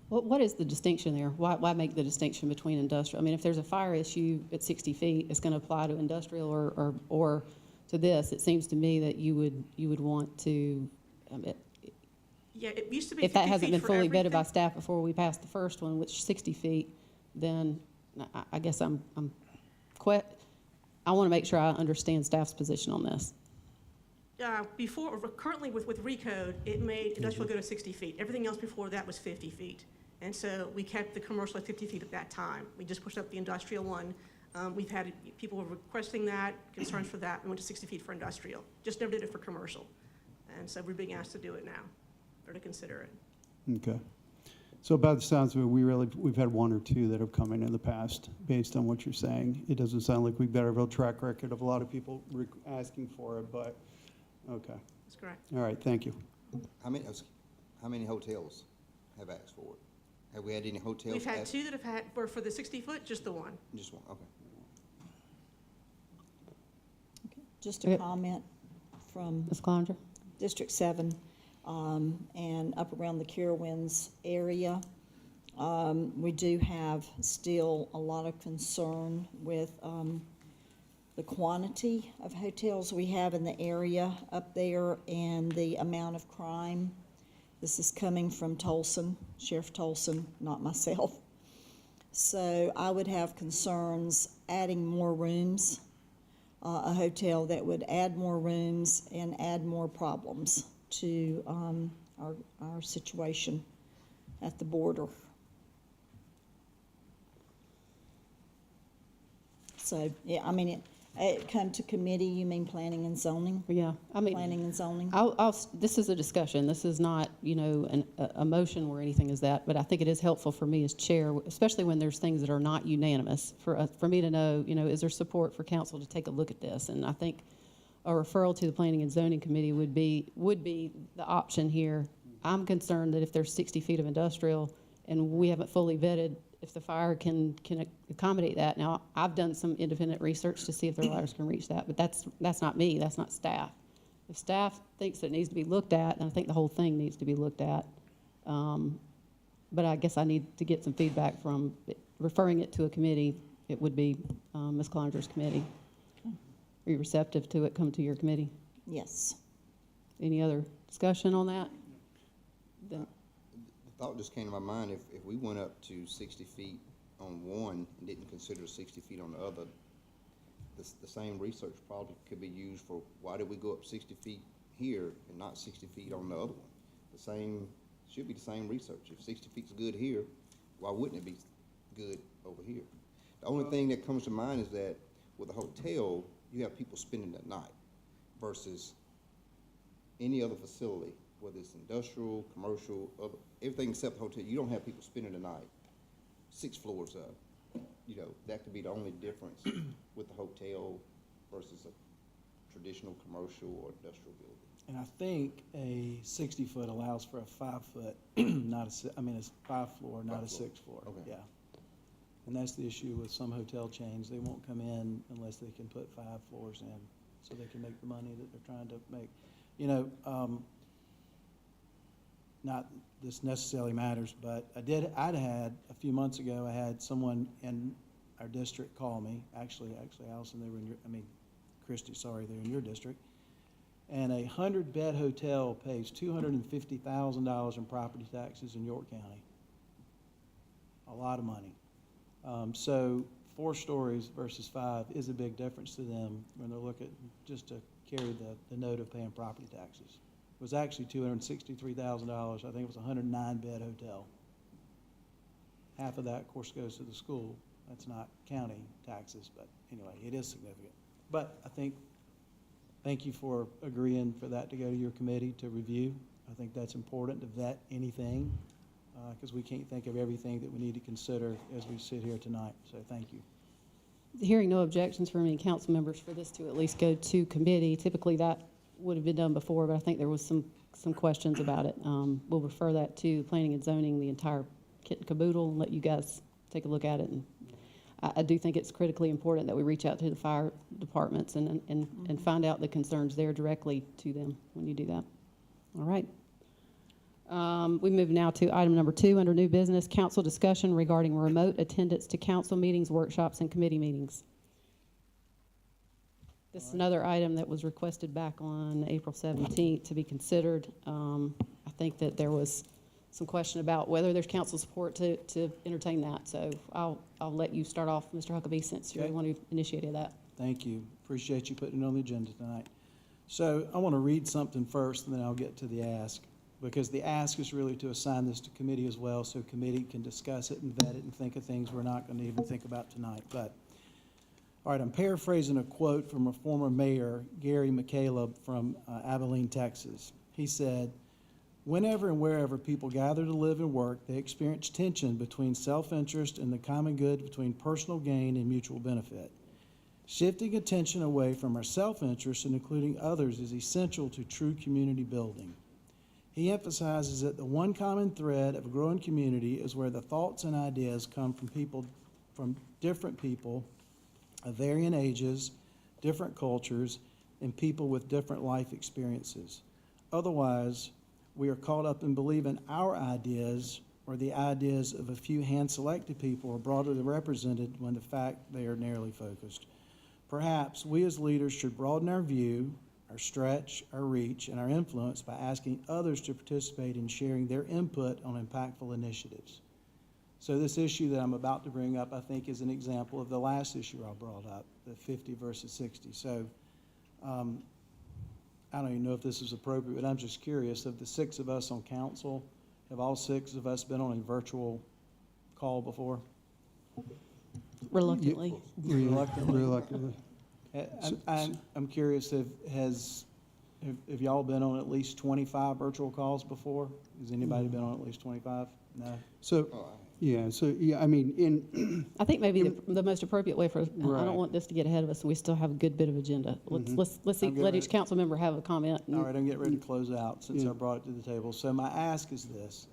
What is the distinction there? Why make the distinction between industrial? I mean, if there's a fire issue at 60 feet, it's going to apply to industrial or to this. It seems to me that you would want to, Yeah, it used to be 50 if that hasn't been feet for fully vetted by everything. staff before we passed the first one, which is 60 feet, then I guess I want to make sure I understand staff's position on this. Currently with Recode, it made industrial go to 60 feet. Everything else before that was 50 feet. And so we kept the commercial at 50 feet at that time. We just pushed up the industrial one. We've had people requesting that, concerns for that. We went to 60 feet for industrial. Just never did it for commercial. And so we're being asked to do it now, or to consider it. Okay. So by the sounds of it, we've had 1 or 2 that have come in the past, based on what you're saying. It doesn't sound like we've got a real track record of a lot of people asking for it, but, okay. That's correct. All right, thank you. How many hotels have asked for it? Have we had any hotels? We've had 2 that have had, for the 60 foot, just the one. Just one, okay. Just a comment from Ms. Cloninger? District 7 and up around the Carowinds area. We do have still a lot of concern with the quantity of hotels we have in the area up there and the amount of crime. This is coming from Tolson, Sheriff Tolson, not myself. So I would have concerns adding more rooms, a hotel that would add more rooms and add more problems to our situation at the border. So, yeah, I mean, it come to committee, you mean planning and zoning? Yeah, I mean, Planning and zoning? this is a discussion. This is not, a motion or anything as that, but I think it is helpful for me as chair, especially when there's things that are not unanimous, for me to know, is there support for council to take a look at this? And I think a referral to the Planning and Zoning Committee would be the option here. I'm concerned that if there's 60 feet of industrial and we haven't fully vetted if the fire can accommodate that. Now, I've done some independent research to see if the ladders can reach that, but that's not me, that's not staff. If staff thinks it needs to be looked at, then I think the whole thing needs to be looked at. But I guess I need to get some feedback from referring it to a committee. It would be Ms. Cloninger's committee. Are you receptive to it come to your committee? Yes. Any other discussion on that? The thought just came to my mind, if we went up to 60 feet on one and didn't consider 60 feet on the other, the same research probably could be used for, why did we go up 60 feet here and not 60 feet on the other one? The same, should be the same research. If 60 feet's good here, why wouldn't it be good over here? The only thing that comes to mind is that with a hotel, you have people spending the night versus any other facility, whether it's industrial, commercial, other, everything except the hotel. You don't have people spending the night 6 floors up. You know, that could be the only difference with the hotel versus a traditional commercial or industrial building. And I think a 60-foot allows for a 5-foot, not a, I mean, it's 5 floor, not a 6 floor. Okay. Yeah. And that's the issue with some hotel chains. They won't come in unless they can put 5 floors in, so they can make the money that they're trying to make. You know, not this necessarily matters, but I'd had, a few months ago, I had someone in our district call me, actually, Allison, they were in your, I mean, Christy, sorry, they're in your district. And a 100-bed hotel pays $250,000 in property taxes in York County. A lot of money. So 4 stories versus 5 is a big difference to them when they're looking just to carry the note of paying property taxes. It was actually $263,000. I think it was a 109-bed hotel. Half of that, of course, goes to the school. That's not county taxes, but anyway, it is significant. But I think, thank you for agreeing for that to go to your committee to review. I think that's important to vet anything, because we can't think of everything that we need to consider as we sit here tonight. So thank you. Hearing no objections from any council members for this to at least go to committee, typically that would have been done before, but I think there was some questions about it. We'll refer that to planning and zoning, the entire kit and caboodle, and let you guys take a look at it. And I do think it's critically important that we reach out to the fire departments and find out the concerns there directly to them when you do that. All right. We move now to item number 2 under new business, council discussion regarding remote attendance to council meetings, workshops, and committee meetings. This is another item that was requested back on April 17th to be considered. I think that there was some question about whether there's council support to entertain that. So I'll let you start off, Mr. Huckabee, since you're the one who initiated that. Thank you. Appreciate you putting it on the agenda tonight. So I want to read something first, and then I'll get to the ask, because the ask is really to assign this to committee as well, so committee can discuss it and vet it and think of things we're not going to even think about tonight. But, all right, I'm paraphrasing a quote from a former mayor, Gary McCaleb from Abilene, Texas. He said, "Whenever and wherever people gather to live and work, they experience tension between self-interest and the common good, between personal gain and mutual benefit. Shifting attention away from our self-interest and including others is essential to true community building." He emphasizes that the one common thread of a growing community is where the thoughts and ideas come from different people of varying ages, different cultures, and people with different life experiences. Otherwise, we are caught up in believing our ideas or the ideas of a few hand-selected people are broadly represented when in fact they are narrowly focused. Perhaps we as leaders should broaden our view, our stretch, our reach, and our influence by asking others to participate in sharing their input on impactful initiatives. So this issue that I'm about to bring up, I think, is an example of the last issue I brought up, the 50 versus 60. So I don't even know if this is appropriate, but I'm just curious, of the 6 of us on council, have all 6 of us been on a virtual call before? Reluctantly. Reluctantly. I'm curious, have y'all been on at least 25 virtual calls before? Has anybody been on at least 25? No? So, yeah, I mean, I think maybe the most appropriate way for, I Right. don't want this to get ahead of us, and we still have a good bit of agenda. Let's see, I'm getting let each ready. council member have a comment. All right, I'm getting ready to close out since Yeah. I brought it to the table. So my ask is this.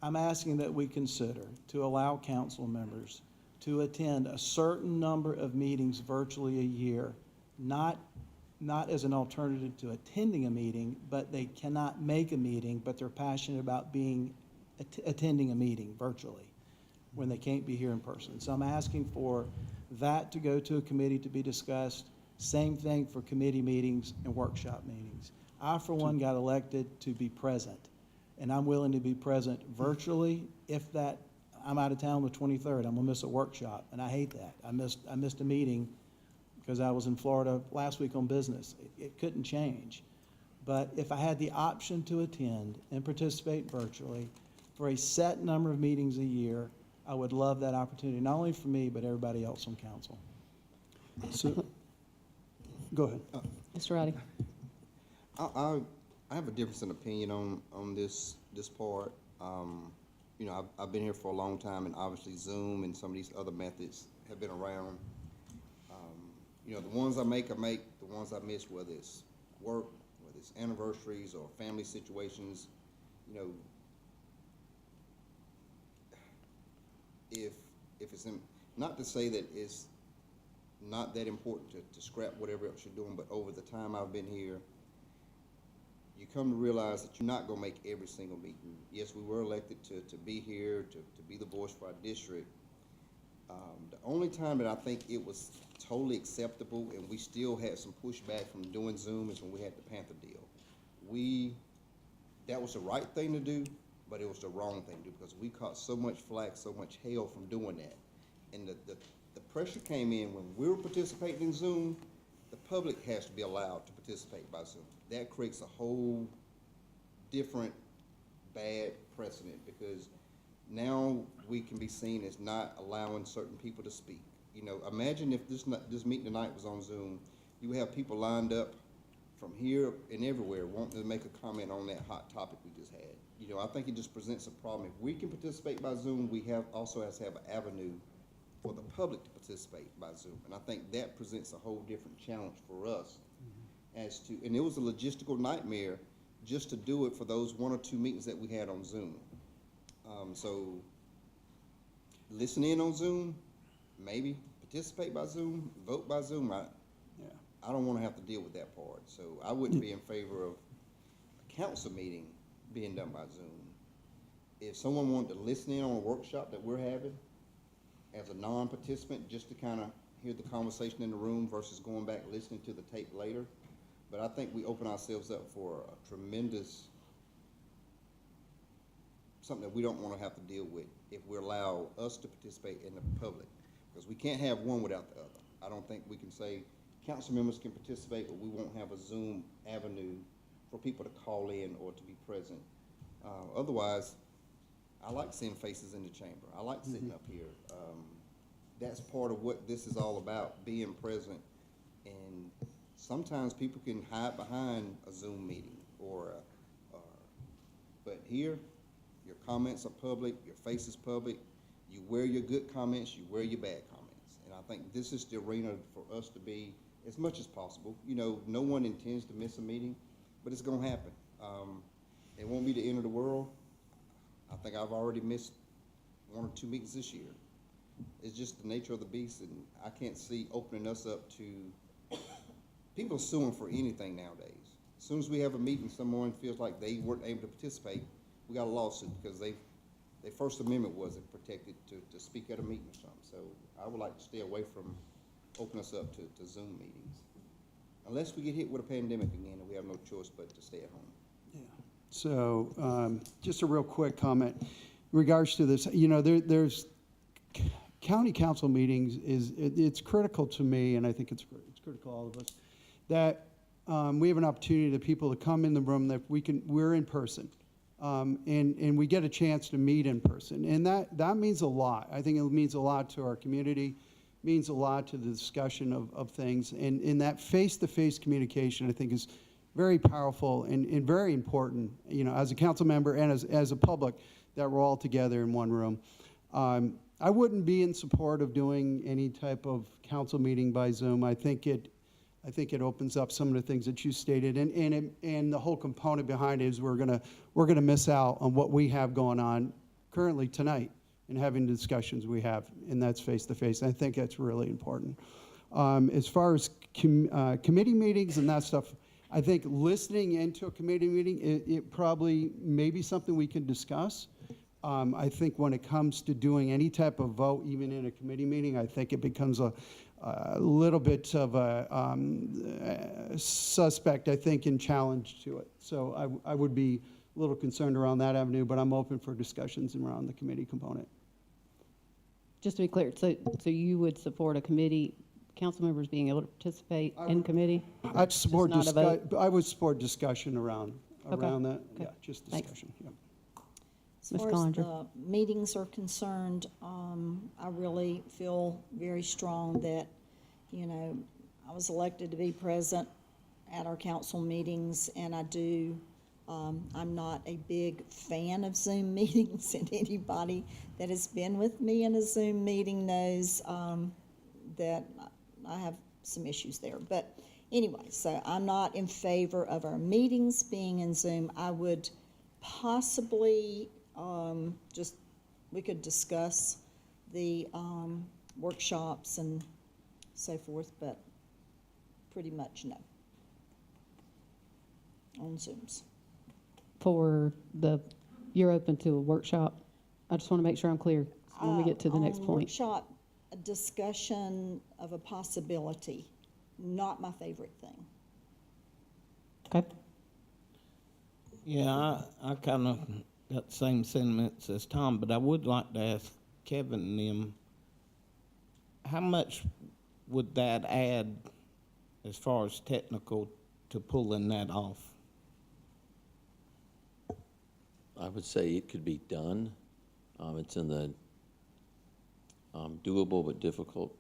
I'm asking that we consider to allow council members to attend a certain number of meetings virtually a year, not as an alternative to attending a meeting, but they cannot make a meeting, but they're passionate about attending a meeting virtually when they can't be here in person. So I'm asking for that to go to a committee to be discussed. Same thing for committee meetings and workshop meetings. I, for one, got elected to be present, and I'm willing to be present virtually if that I'm out of town the 23rd, I'm gonna miss a workshop, and I hate that. I missed a meeting because I was in Florida last week on business. It couldn't change. But if I had the option to attend and participate virtually for a set number of meetings a year, I would love that opportunity, not only for me, but everybody else on council. So, go ahead. Mr. Roddy? I have a difference in opinion on this part. You know, I've been here for a long time, and obviously Zoom and some of these other methods have been around. You know, the ones I make, the ones I miss, whether it's work, whether it's anniversaries or family situations. You know, if it's not to say that it's not that important to scrap whatever else you're doing, but over the time I've been here, you come to realize that you're not going to make every single meeting. Yes, we were elected to be here, to be the voice for our district. The only time that I think it was totally acceptable and we still had some pushback from doing Zoom is when we had the Panther deal. That was the right thing to do, but it was the wrong thing to do because we caught so much flack, so much hell from doing that. And the pressure came in when we were participating in Zoom. The public has to be allowed to participate by Zoom. That creates a whole different bad precedent because now we can be seen as not allowing certain people to speak. You know, imagine if this meeting tonight was on Zoom, you would have people lined up from here and everywhere wanting to make a comment on that hot topic we just had. You know, I think it just presents a problem. If we can participate by Zoom, we also have to have an avenue for the public to participate by Zoom. And I think that presents a whole different challenge for us and it was a logistical nightmare just to do it for those 1 or 2 meetings that we had on Zoom. So listen in on Zoom, maybe participate by Zoom, vote by Zoom. I don't want to have to deal with that part. So I wouldn't be in favor of a council meeting being done by Zoom. If someone wanted to listen in on a workshop that we're having as a non-participant, just to kind of hear the conversation in the room versus going back listening to the tape later. But I think we open ourselves up for a tremendous, something that we don't want to have to deal with if we allow us to participate in the public. Because we can't have one without the other. I don't think we can say council members can participate, but we won't have a Zoom avenue for people to call in or to be present. Otherwise, I like seeing faces in the chamber. I like sitting up here. That's part of what this is all about, being present. And sometimes people can hide behind a Zoom meeting but here, your comments are public, your face is public. You wear your good comments, you wear your bad comments. And I think this is the arena for us to be as much as possible. You know, no one intends to miss a meeting, but it's gonna happen. It won't be the end of the world. I think I've already missed 1 or 2 meetings this year. It's just the nature of the beast, and I can't see opening us up to people suing for anything nowadays. As soon as we have a meeting, someone feels like they weren't able to participate, we got a lawsuit because their First Amendment wasn't protected to speak at a meeting or something. So I would like to stay away from opening us up to Zoom meetings. Unless we get hit with a pandemic again and we have no choice but to stay at home. Yeah. So just a real quick comment in regards to this. You know, there's county council meetings it's critical to me, and I think it's critical to all of us, that we have an opportunity to people to come in the room that we're in person. And we get a chance to meet in person. And that means a lot. I think it means a lot to our community, means a lot to the discussion of things. And in that face-to-face communication, I think is very powerful and very important, you know, as a council member and as a public, that we're all together in one room. I wouldn't be in support of doing any type of council meeting by Zoom. I think it opens up some of the things that you stated, and the whole component behind it is we're gonna miss out on what we have going on currently tonight and having the discussions we have, and that's face to face. I think that's really important. As far as committee meetings and that stuff, I think listening into a committee meeting, it probably may be something we can discuss. I think when it comes to doing any type of vote, even in a committee meeting, I think it becomes a little bit of a suspect, I think, and challenge to it. So I would be a little concerned around that avenue, but I'm open for discussions around the committee component. Just to be clear, so you would support a committee, council members being able to participate in committee? I'd support, Just not a vote? I would support discussion around Okay. that. Okay. Yeah, just Thanks. discussion, yeah. As Ms. far as Collinger. the meetings are concerned, I really feel very strong that, you know, I was elected to be present at our council meetings, and I do, I'm not a big fan of Zoom meetings, and anybody that has been with me in a Zoom meeting knows that I have some issues there. But anyway, so I'm not in favor of our meetings being in Zoom. I would possibly we could discuss the workshops and so forth, but pretty much no on Zooms. You're open to a workshop? I just want to make sure I'm clear when we get to the next On point. workshop, a discussion of a possibility, not my favorite thing. Okay. Yeah, I kind of got the same sentiments as Tom, but I would like to ask Kevin and them, how much would that add as far as technical to pulling that off? I would say it could be done. It's in the doable but difficult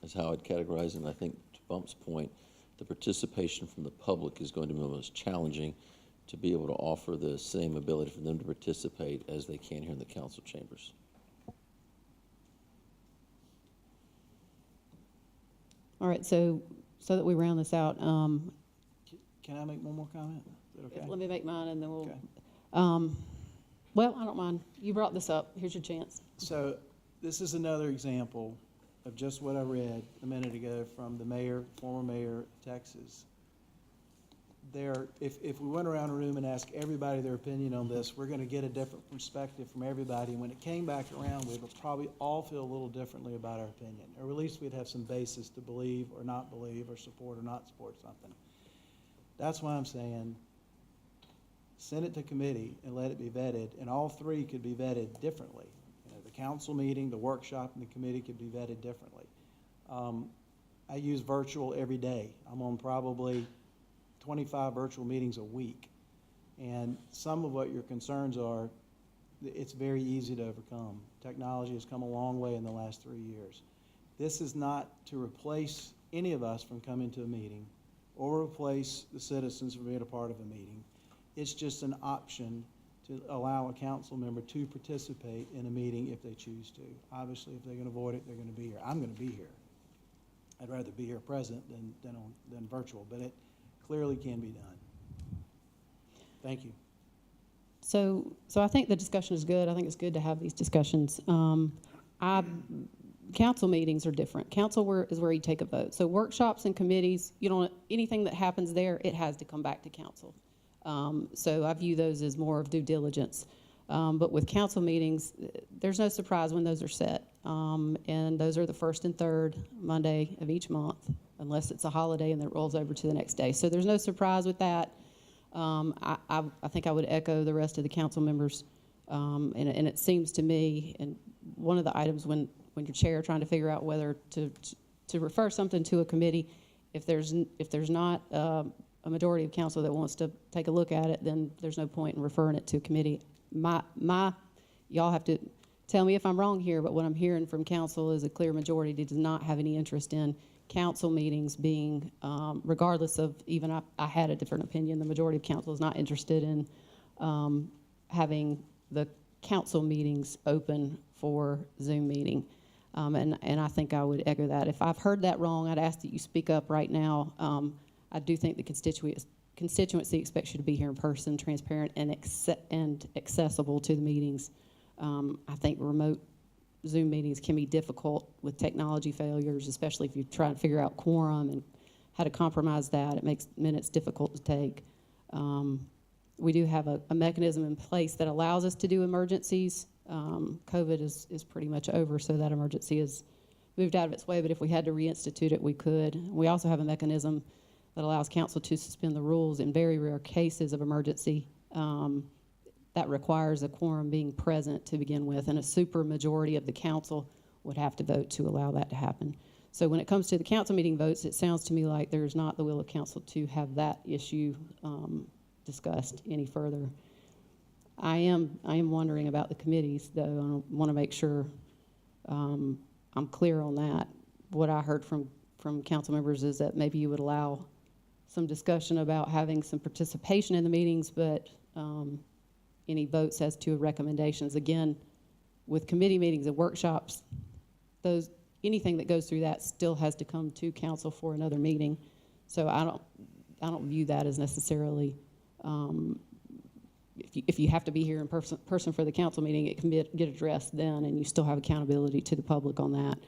is how I'd categorize it. And I think to Bump's point, the participation from the public is going to be the most challenging to be able to offer the same ability for them to participate as they can here in the council chambers. All right, so that we round this out, Can I make one more comment? Is that okay? let me make mine and then we'll, Okay. well, I don't mind. You brought this up. Here's your chance. So this is another example of just what I read a minute ago from the mayor, former mayor of Texas. If we went around a room and asked everybody their opinion on this, we're going to get a different perspective from everybody. And when it came back around, we would probably all feel a little differently about our opinion, or at least we'd have some basis to believe or not believe or support or not support something. That's why I'm saying send it to committee and let it be vetted, and all three could be vetted differently. You know, the council meeting, the workshop, and the committee could be vetted differently. I use virtual every day. I'm on probably 25 virtual meetings a week. And some of what your concerns are, it's very easy to overcome. Technology has come a long way in the last 3 years. This is not to replace any of us from coming to a meeting or replace the citizens from being a part of a meeting. It's just an option to allow a council member to participate in a meeting if they choose to. Obviously, if they're going to avoid it, they're going to be here. I'm going to be here. I'd rather be here present than virtual, but it clearly can be done. Thank you. So I think the discussion is good. I think it's good to have these discussions. Council meetings are different. Council is where you take a vote. So workshops and committees, anything that happens there, it has to come back to council. So I view those as more of due diligence. But with council meetings, there's no surprise when those are set. And those are the first and third Monday of each month, unless it's a holiday and then it rolls over to the next day. So there's no surprise with that. I think I would echo the rest of the council members. And it seems to me, and one of the items when your chair trying to figure out whether to refer something to a committee, if there's not a majority of council that wants to take a look at it, then there's no point in referring it to a committee. Y'all have to tell me if I'm wrong here, but what I'm hearing from council is a clear majority that does not have any interest in council meetings being, regardless of even I had a different opinion, the majority of council is not interested in having the council meetings open for Zoom meeting. And I think I would echo that. If I've heard that wrong, I'd ask that you speak up right now. I do think the constituency expects you to be here in person, transparent, and accessible to the meetings. I think remote Zoom meetings can be difficult with technology failures, especially if you're trying to figure out quorum and how to compromise that. It makes minutes difficult to take. We do have a mechanism in place that allows us to do emergencies. COVID is pretty much over, so that emergency is moved out of its way, but if we had to reinstitute it, we could. We also have a mechanism that allows council to suspend the rules in very rare cases of emergency. that requires a quorum being present to begin with, and a super majority of the council would have to vote to allow that to happen. So when it comes to the council meeting votes, it sounds to me like there's not the will of council to have that issue discussed any further. I am wondering about the committees, though. I want to make sure I'm clear on that. What I heard from council members is that maybe you would allow some discussion about having some participation in the meetings, but any votes as to recommendations. Again, with committee meetings and workshops, anything that goes through that still has to come to council for another meeting. So I don't view that as necessarily, if you have to be here in person for the council meeting, it can get addressed then, and you still have accountability to the public on that.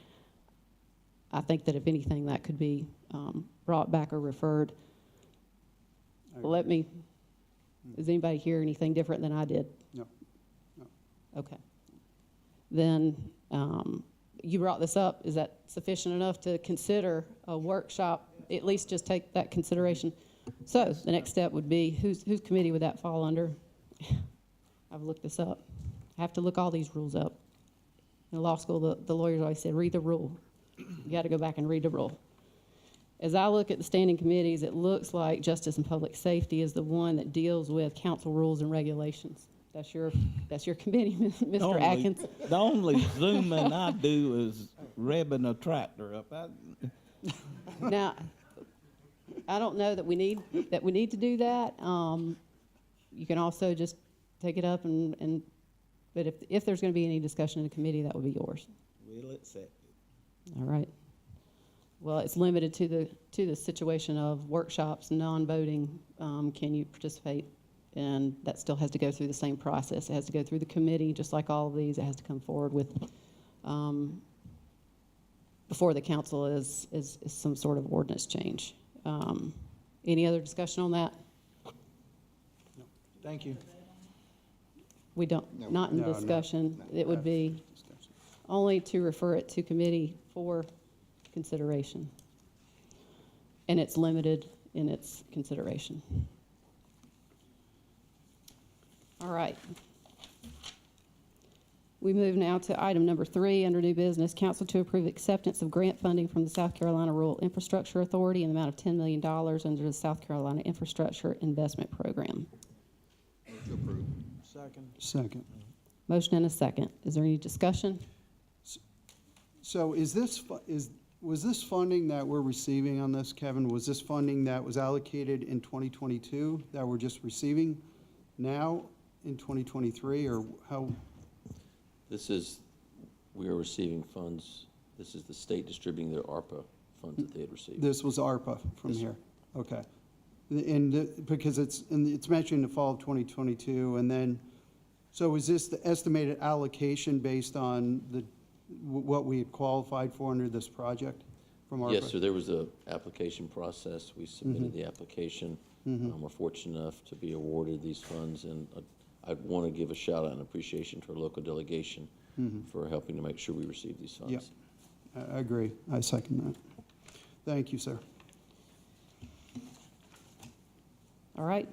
I think that if anything, that could be brought back or referred. Does anybody hear anything different than I did? No. No. Okay. Then, you brought this up. Is that sufficient enough to consider a workshop? At least just take that consideration. So the next step would be, whose committee would that fall under? I've looked this up. I have to look all these rules up. In law school, the lawyers always said, read the rule. You got to go back and read the rule. As I look at the standing committees, it looks like Justice and Public Safety is the one that deals with council rules and regulations. That's your committee, Mr. Atkins. The only zooming I do is revving a tractor up. Now, I don't know that we need to do that. You can also just take it up but if there's going to be any discussion in the committee, that would be yours. We'll accept it. All right. Well, it's limited to the situation of workshops, non-voting. Can you participate? And that still has to go through the same process. It has to go through the committee, just like all of these. It has to come forward with before the council is some sort of ordinance change. Any other discussion on that? No. Thank you. We don't, not in No, no, discussion. It would be only to refer it to committee for consideration. And it's limited in its consideration. All right. We move now to item number 3 under new business. Council to approve acceptance of grant funding from the South Carolina Rural Infrastructure Authority in the amount of $10 million under the South Carolina Infrastructure Investment Program. Move to approve. Second. Motion and a second. Is there any discussion? So was this funding that we're receiving on this, Kevin? Was this funding that was allocated in 2022 that we're just receiving now in 2023, or how? We are receiving funds. This is the state distributing their ARPA funds that they had received. This was ARPA from Yes, here? Okay. Because it's mentioned in the fall of 2022, and then, so is this the estimated allocation based on what we had qualified for under this project from ARPA? Yes, sir. There was a application process. We submitted the application. We're fortunate enough to be awarded these funds, and I want to give a shout out and appreciation to our local delegation for helping to make sure we receive these funds. Yeah, I agree. I second that. Thank you, sir. All right.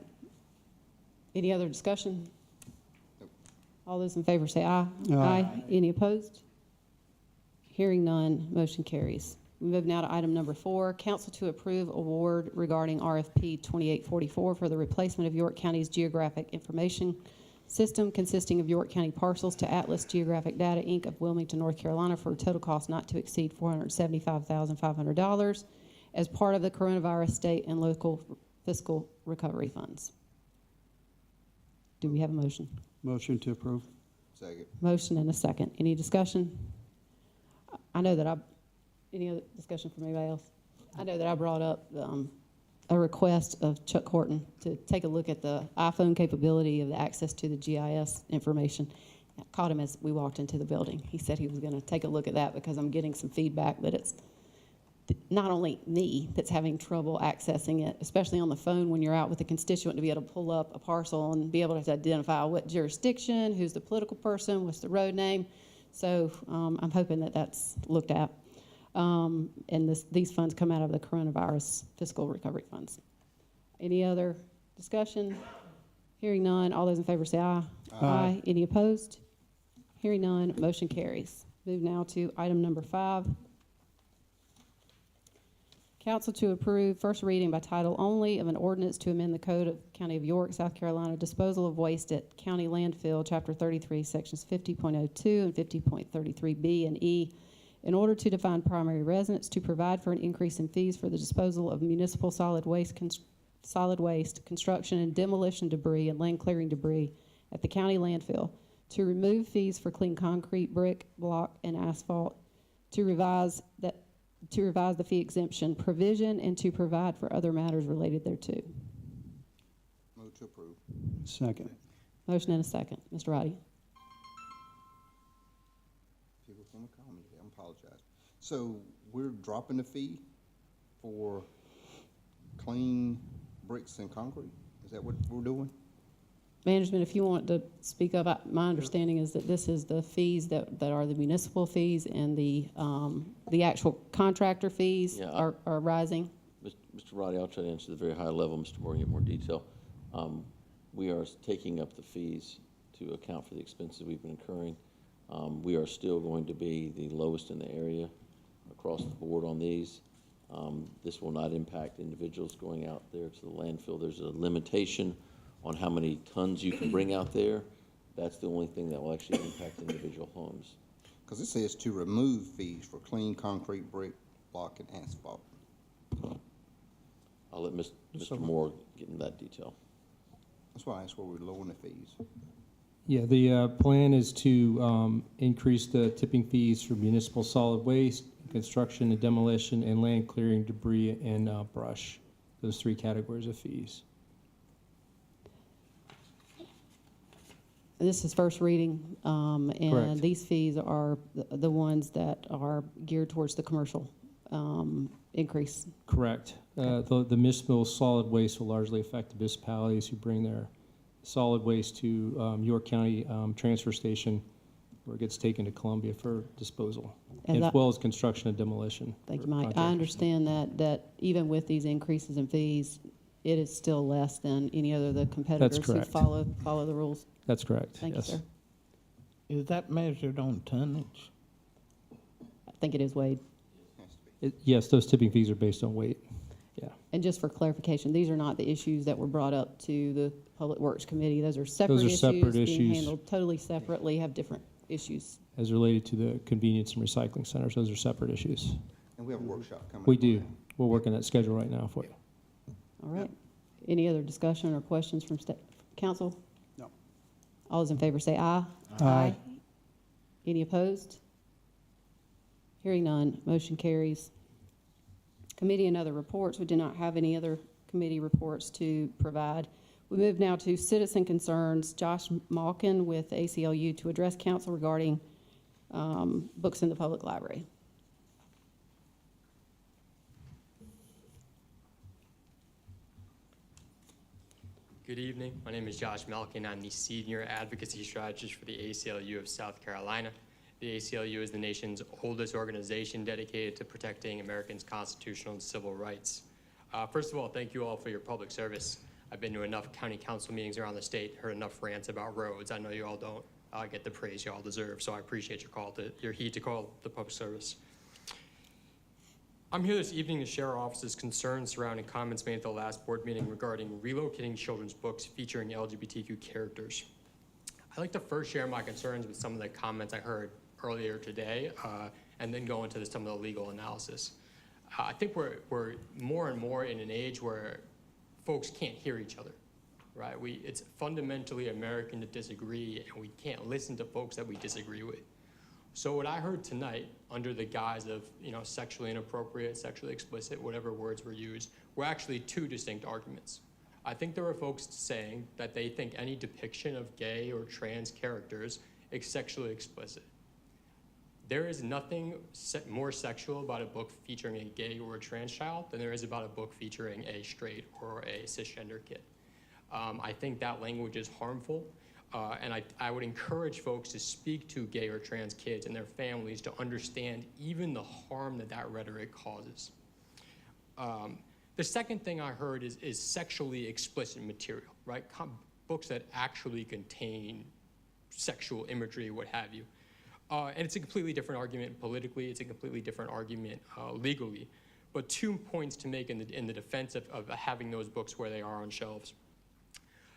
Any other discussion? All those in favor say aye. Aye. Any opposed? Hearing none, motion carries. We move now to item number 4, council to approve award regarding RFP 2844 for the replacement of York County's geographic information system consisting of York County parcels to Atlas Geographic Data, Inc. of Wilmington, North Carolina for a total cost not to exceed $475,500 as part of the coronavirus state and local fiscal recovery funds. Do we have a motion? Motion to approve. Second. Motion and a second. Any discussion? I know that any other discussion from anybody else? I know that I brought up a request of Chuck Horton to take a look at the iPhone capability of the access to the GIS information. I caught him as we walked into the building. He said he was going to take a look at that because I'm getting some feedback that it's not only me that's having trouble accessing it, especially on the phone when you're out with a constituent, to be able to pull up a parcel and be able to identify what jurisdiction, who's the political person, what's the road name. So I'm hoping that that's looked at. And these funds come out of the coronavirus fiscal recovery funds. Any other discussion? Hearing none, all those in favor say aye. Aye. Any opposed? Hearing none, motion carries. Move now to item number 5. Council to approve first reading by title only of an ordinance to amend the Code of County of York, South Carolina, disposal of waste at county landfill, Chapter 33, Sections 50.02 and 50.33B and E, in order to define primary residence, to provide for an increase in fees for the disposal of municipal solid waste, construction and demolition debris and land clearing debris at the county landfill, to remove fees for clean concrete, brick, block, and asphalt, to revise the fee exemption provision, and to provide for other matters related thereto. Move to approve. Second. Motion and a second. Mr. Roddy? People from the comedy, I apologize. So we're dropping the fee for clean bricks and concrete? Is that what we're doing? Management, if you want to speak up, my understanding is that this is the fees that are the municipal fees, and the actual contractor fees Yeah, are rising. Mr. Roddy, I'll try to answer the very high level. Mr. Moore, get more detail. We are taking up the fees to account for the expenses we've been incurring. We are still going to be the lowest in the area across the board on these. This will not impact individuals going out there to the landfill. There's a limitation on how many tons you can bring out there. That's the only thing that will actually impact individual homes. Because it says to remove fees for clean concrete, brick, block, and asphalt. I'll let Mr. Moore get into that detail. That's why I asked where we're lowering the fees. Yeah, the plan is to increase the tipping fees for municipal solid waste, construction and demolition, and land clearing, debris, and brush. Those 3 categories of fees. This is first reading, and Correct. these fees are the ones that are geared towards the commercial increase. Correct. The municipal solid waste will largely affect the municipalities who bring their solid waste to York County Transfer Station, where it gets taken to Columbia for disposal, as well as construction and demolition. Thank you, for Mike. I contractors. understand that even with these increases in fees, it is still less than any other of the competitors who correct. follow the rules. That's correct. Thank you, Yes. sir. Is that measured on tonnage? I think it is, Wade. Yes, those tipping fees are based on weight. Yeah. And just for clarification, these are not the issues that were brought up to the Public Works Committee. Those are separate issues. separate being issues. handled totally separately, have different issues. As related to the convenience and recycling centers, those are separate issues. And we have a workshop coming up. We on do. that. We're working that schedule right now for you. All right. Any other discussion or questions from council? No. All those in favor say aye. Aye. Any opposed? Hearing none, motion carries. Committee and other reports. We do not have any other committee reports to provide. We move now to citizen concerns. Josh Malkin with ACLU to address council regarding books in the public library. Good evening. My name is Josh Malkin. I'm the Senior Advocacy Strategist for the ACLU of South Carolina. The ACLU is the nation's oldest organization dedicated to protecting Americans' constitutional and civil rights. First of all, thank you all for your public service. I've been to enough county council meetings around the state, heard enough rants about roads. I know you all don't get the praise you all deserve, so I appreciate your heed to call the public service. I'm here this evening to share our office's concerns surrounding comments made at the last board meeting regarding relocating children's books featuring LGBTQ characters. I'd like to first share my concerns with some of the comments I heard earlier today, and then go into some of the legal analysis. I think we're more and more in an age where folks can't hear each other, right? It's fundamentally American to disagree, and we can't listen to folks that we disagree with. So what I heard tonight, under the guise of sexually inappropriate, sexually explicit, whatever words were used, were actually 2 distinct arguments. I think there were folks saying that they think any depiction of gay or trans characters is sexually explicit. There is nothing more sexual about a book featuring a gay or a trans child than there is about a book featuring a straight or a cisgender kid. I think that language is harmful. And I would encourage folks to speak to gay or trans kids and their families to understand even the harm that rhetoric causes. The second thing I heard is sexually explicit material, right? Books that actually contain sexual imagery, what have you. And it's a completely different argument politically. It's a completely different argument legally. But 2 points to make in the defense of having those books where they are on shelves.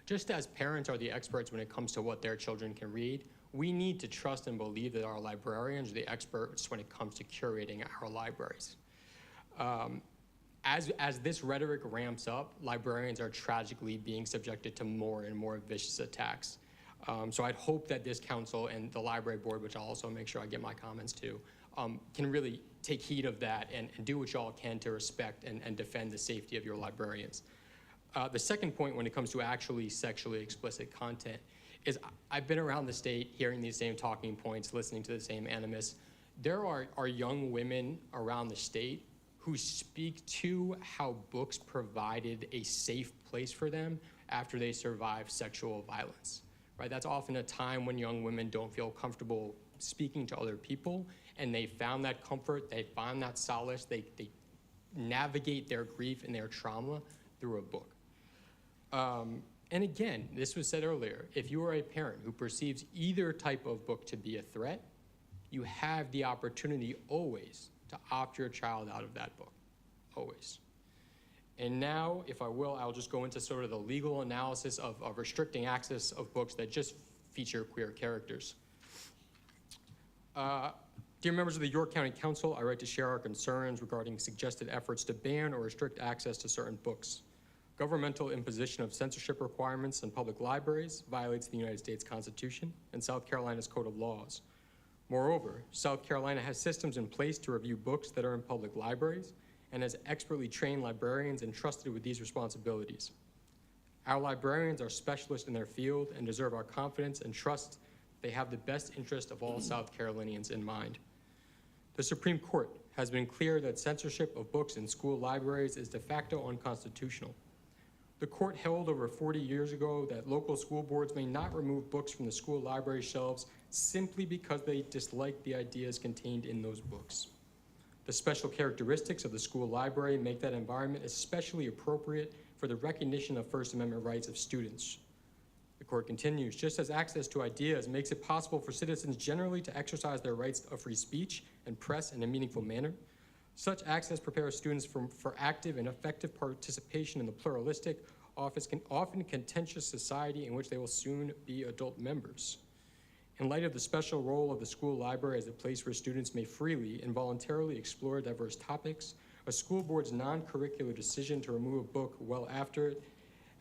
Just as parents are the experts when it comes to what their children can read, we need to trust and believe that our librarians are the experts when it comes to curating our libraries. As this rhetoric ramps up, librarians are tragically being subjected to more and more vicious attacks. So I'd hope that this council and the library board, which I'll also make sure I get my comments to, can really take heed of that and do what y'all can to respect and defend the safety of your librarians. The second point when it comes to actually sexually explicit content is I've been around the state hearing these same talking points, listening to the same animus. There are young women around the state who speak to how books provided a safe place for them after they survived sexual violence, right? That's often a time when young women don't feel comfortable speaking to other people, and they found that comfort, they found that solace, they navigate their grief and their trauma through a book. And again, this was said earlier, if you are a parent who perceives either type of book to be a threat, you have the opportunity always to opt your child out of that book, always. And now, if I will, I'll just go into sort of the legal analysis of restricting access of books that just feature queer characters. Dear members of the York County Council, I write to share our concerns regarding suggested efforts to ban or restrict access to certain books. Governmental imposition of censorship requirements in public libraries violates the United States Constitution and South Carolina's Code of Laws. Moreover, South Carolina has systems in place to review books that are in public libraries and has expertly trained librarians entrusted with these responsibilities. Our librarians are specialists in their field and deserve our confidence and trust they have the best interest of all South Carolinians in mind. The Supreme Court has been clear that censorship of books in school libraries is de facto unconstitutional. The court held over 40 years ago that local school boards may not remove books from the school library shelves simply because they dislike the ideas contained in those books. The special characteristics of the school library make that environment especially appropriate for the recognition of First Amendment rights of students. The court continues, just as access to ideas makes it possible for citizens generally to exercise their rights of free speech and press in a meaningful manner, such access prepares students for active and effective participation in the pluralistic, often contentious society in which they will soon be adult members. In light of the special role of the school library as a place where students may freely and voluntarily explore diverse topics, a school board's non-curricular decision to remove a book well after it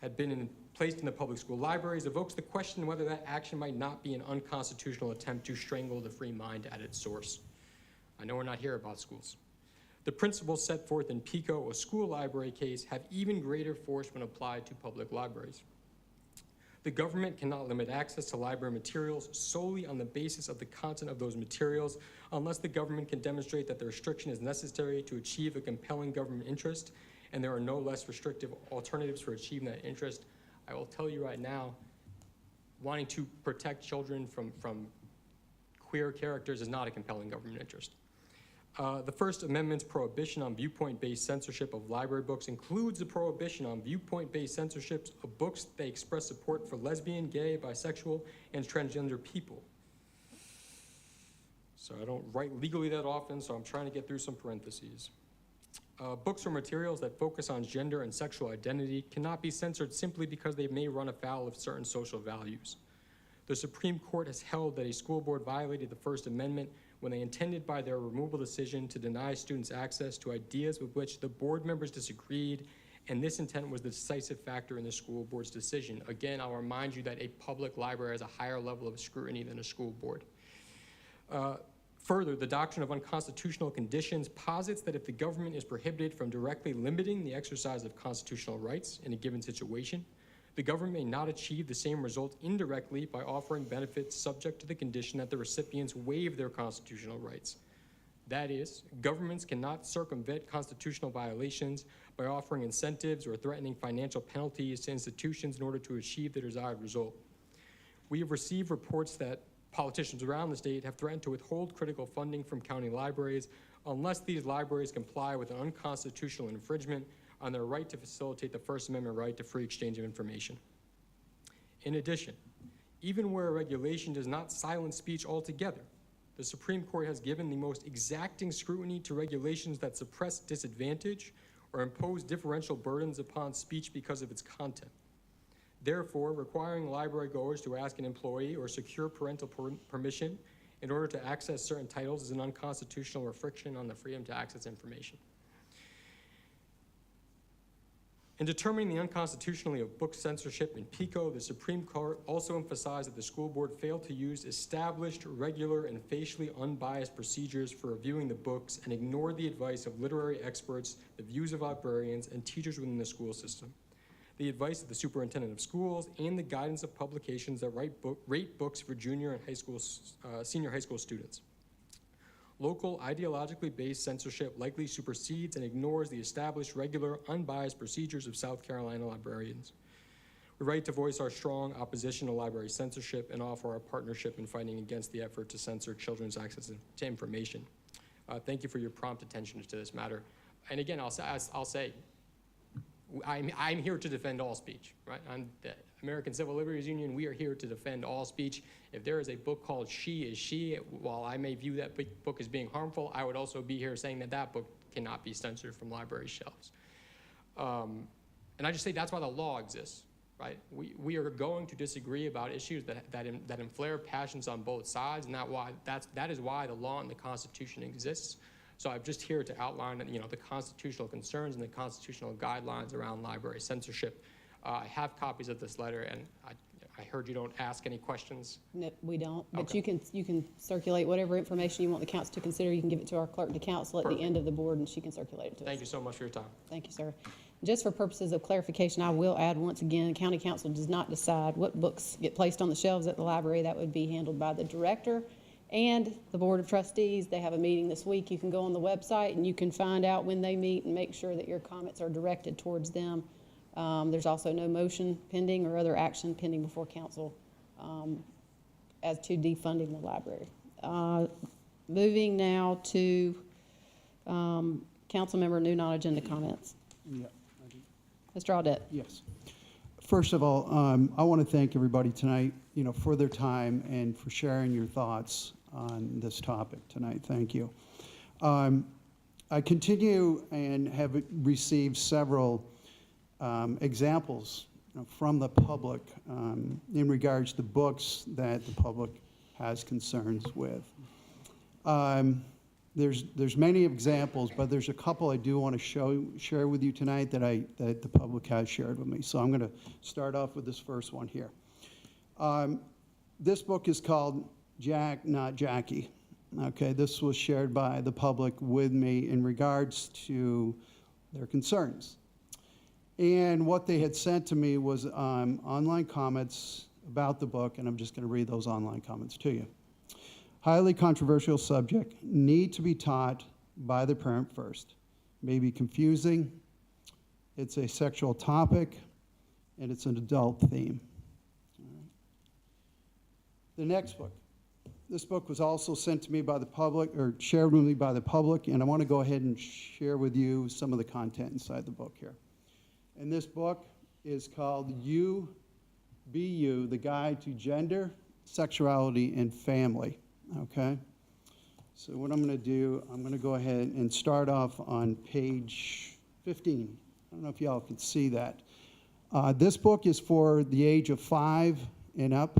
had been placed in the public school libraries evokes the question whether that action might not be an unconstitutional attempt to strangle the free mind at its source. I know we're not here about schools. The principles set forth in PICO, a school library case, have even greater force when applied to public libraries. The government cannot limit access to library materials solely on the basis of the content of those materials unless the government can demonstrate that the restriction is necessary to achieve a compelling government interest and there are no less restrictive alternatives for achieving that interest. I will tell you right now, wanting to protect children from queer characters is not a compelling government interest. The First Amendment's prohibition on viewpoint-based censorship of library books includes the prohibition on viewpoint-based censorship of books that express support for lesbian, gay, bisexual, and transgender people. So I don't write legally that often, so I'm trying to get through some parentheses. Books or materials that focus on gender and sexual identity cannot be censored simply because they may run afoul of certain social values. The Supreme Court has held that a school board violated the First Amendment when they intended by their removal decision to deny students access to ideas with which the board members disagreed, and this intent was the decisive factor in the school board's decision. Again, I'll remind you that a public library has a higher level of scrutiny than a school board. Further, the doctrine of unconstitutional conditions posits that if the government is prohibited from directly limiting the exercise of constitutional rights in a given situation, the government may not achieve the same result indirectly by offering benefits subject to the condition that the recipients waive their constitutional rights. That is, governments cannot circumvent constitutional violations by offering incentives or threatening financial penalties to institutions in order to achieve the desired result. We have received reports that politicians around the state have threatened to withhold critical funding from county libraries unless these libraries comply with an unconstitutional infringement on their right to facilitate the First Amendment right to free exchange of information. In addition, Even where a regulation does not silence speech altogether, the Supreme Court has given the most exacting scrutiny to regulations that suppress disadvantage or impose differential burdens upon speech because of its content. Therefore, requiring library goers to ask an employee or secure parental permission in order to access certain titles is an unconstitutional restriction on the freedom to access information. In determining the unconstitutionality of book censorship in PICO, the Supreme Court also emphasized that the school board failed to use established, regular, and facially unbiased procedures for reviewing the books and ignored the advice of literary experts, the views of librarians, and teachers within the school system, the advice of the superintendent of schools, and the guidance of publications that rate books for junior and senior high school students. Local, ideologically based censorship likely supersedes and ignores the established, regular, unbiased procedures of South Carolina librarians. We write to voice our strong opposition to library censorship and offer our partnership in fighting against the effort to censor children's access to information. Thank you for your prompt attention to this matter. And again, I'll say, I'm here to defend all speech, right? I'm the American Civil Liberties Union. We are here to defend all speech. If there is a book called She is She, while I may view that book as being harmful, I would also be here saying that that book cannot be censored from library shelves. And I just say that's why the law exists, right? We are going to disagree about issues that inflare passions on both sides, and that is why the law and the Constitution exists. So I'm just here to outline, the constitutional concerns and the constitutional guidelines around library censorship. I have copies of this letter, and I heard you don't ask any questions. No, we don't, but Okay. you can circulate whatever information you want the council to consider. You can give it to our clerk to council at the Perfect. end of the board, and she can circulate it to us. Thank you so much for your time. Thank you, sir. Just for purposes of clarification, I will add once again, county council does not decide what books get placed on the shelves at the library. That would be handled by the director and the board of trustees. They have a meeting this week. You can go on the website and you can find out when they meet and make sure that your comments are directed towards them. There's also no motion pending or other action pending before council as to defunding the library. Moving now to council member new non-agenda comments. Yeah. Mr. Audette. Yes. First of all, I want to thank everybody tonight, for their time and for sharing your thoughts on this topic tonight. Thank you. I continue and have received several examples from the public in regards to books that the public has concerns with. There's many examples, but there's a couple I do want to share with you tonight that the public has shared with me. So I'm going to start off with this first one here. This book is called Jack, Not Jackie. Okay, this was shared by the public with me in regards to their concerns. And what they had sent to me was online comments about the book, and I'm just going to read those online comments to you. Highly controversial subject, need to be taught by the parent first. May be confusing, it's a sexual topic, and it's an adult theme. All right. The next book. This book was also sent to me by the public, or shared with me by the public, and I want to go ahead and share with you some of the content inside the book here. And this book is called You Be You, The Guide to Gender, Sexuality, and Family. Okay, so what I'm going to do, I'm going to go ahead and start off on page 15. I don't know if y'all can see that. This book is for the age of 5 and up.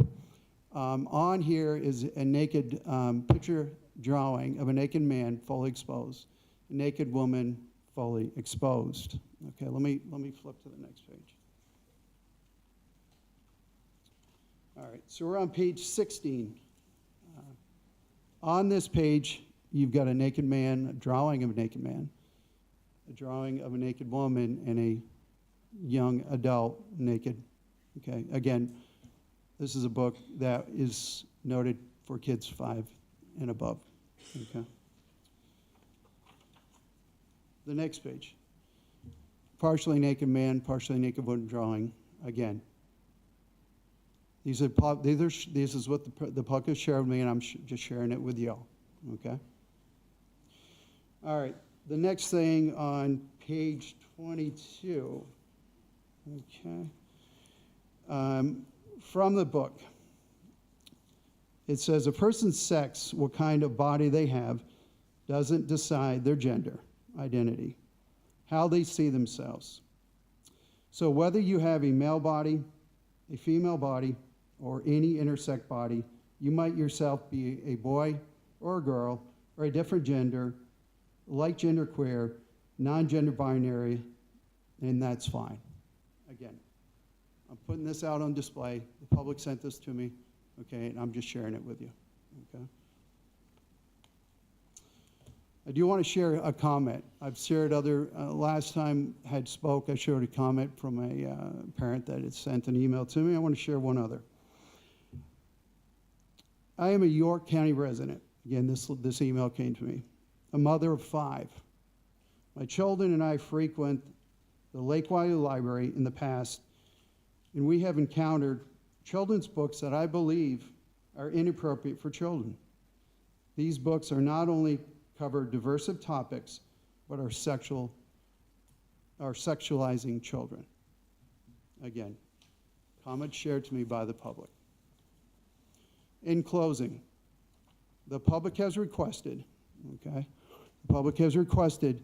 On here is a naked picture drawing of a naked man fully exposed, a naked woman fully exposed. Okay, let me flip to the next page. All right, so we're on page 16. On this page, you've got a naked man, a drawing of a naked man, a drawing of a naked woman, and a young adult naked. Okay, again, this is a book that is noted for kids 5 and above. Okay. The next page. Partially naked man, partially naked woman drawing. Again, this is what the public has shared with me, and I'm just sharing it with y'all. Okay. All right. The next thing on page 22. Okay. From the book, It says a person's sex, what kind of body they have, doesn't decide their gender identity, how they see themselves. So whether you have a male body, a female body, or any intersex body, you might yourself be a boy or a girl or a different gender, like genderqueer, non-gender binary, and that's fine. Again, I'm putting this out on display. The public sent this to me, okay, and I'm just sharing it with you, okay? I do want to share a comment. I've shared last time I had spoke, I showed a comment from a parent that had sent an email to me. I want to share one other. I am a York County resident. Again, this email came to me. A mother of 5. My children and I frequent the Lake Wiley Library in the past, and we have encountered children's books that I believe are inappropriate for children. These books are not only cover diverse topics, but are sexualizing children. Again, comments shared to me by the public. In closing, the public has requested, okay? The public has requested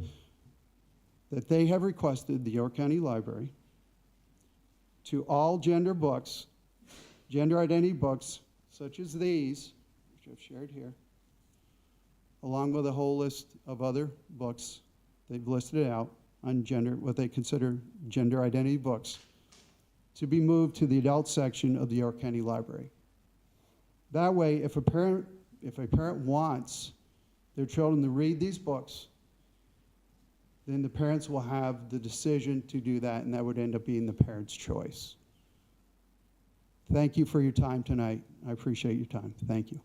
that they have requested the York County Library to all gender books, gender identity books, such as these, which I've shared here, along with a whole list of other books they've listed it out on gender, what they consider gender identity books, to be moved to the adult section of the York County Library. That way, if a parent wants their children to read these books, then the parents will have the decision to do that, and that would end up being the parent's choice. Thank you for your time tonight. I appreciate your time. Thank you.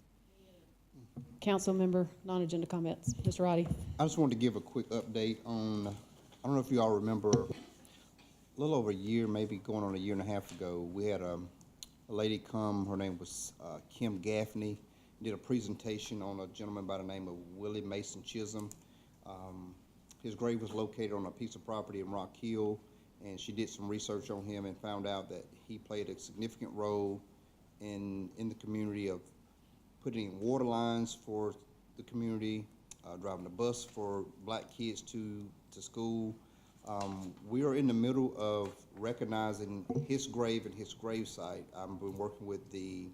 Council member, non-agenda comments. Mr. Roddy. I just wanted to give a quick update on, I don't know if you all remember, a little over a year, maybe going on a year and a half ago, we had a lady come, her name was Kim Gaffney, did a presentation on a gentleman by the name of Willie Mason Chisholm. His grave was located on a piece of property in Rock Hill, and she did some research on him and found out that he played a significant role in the community of putting in water lines for the community, driving a bus for black kids to school. We are in the middle of recognizing his grave and his gravesite. I've been working with the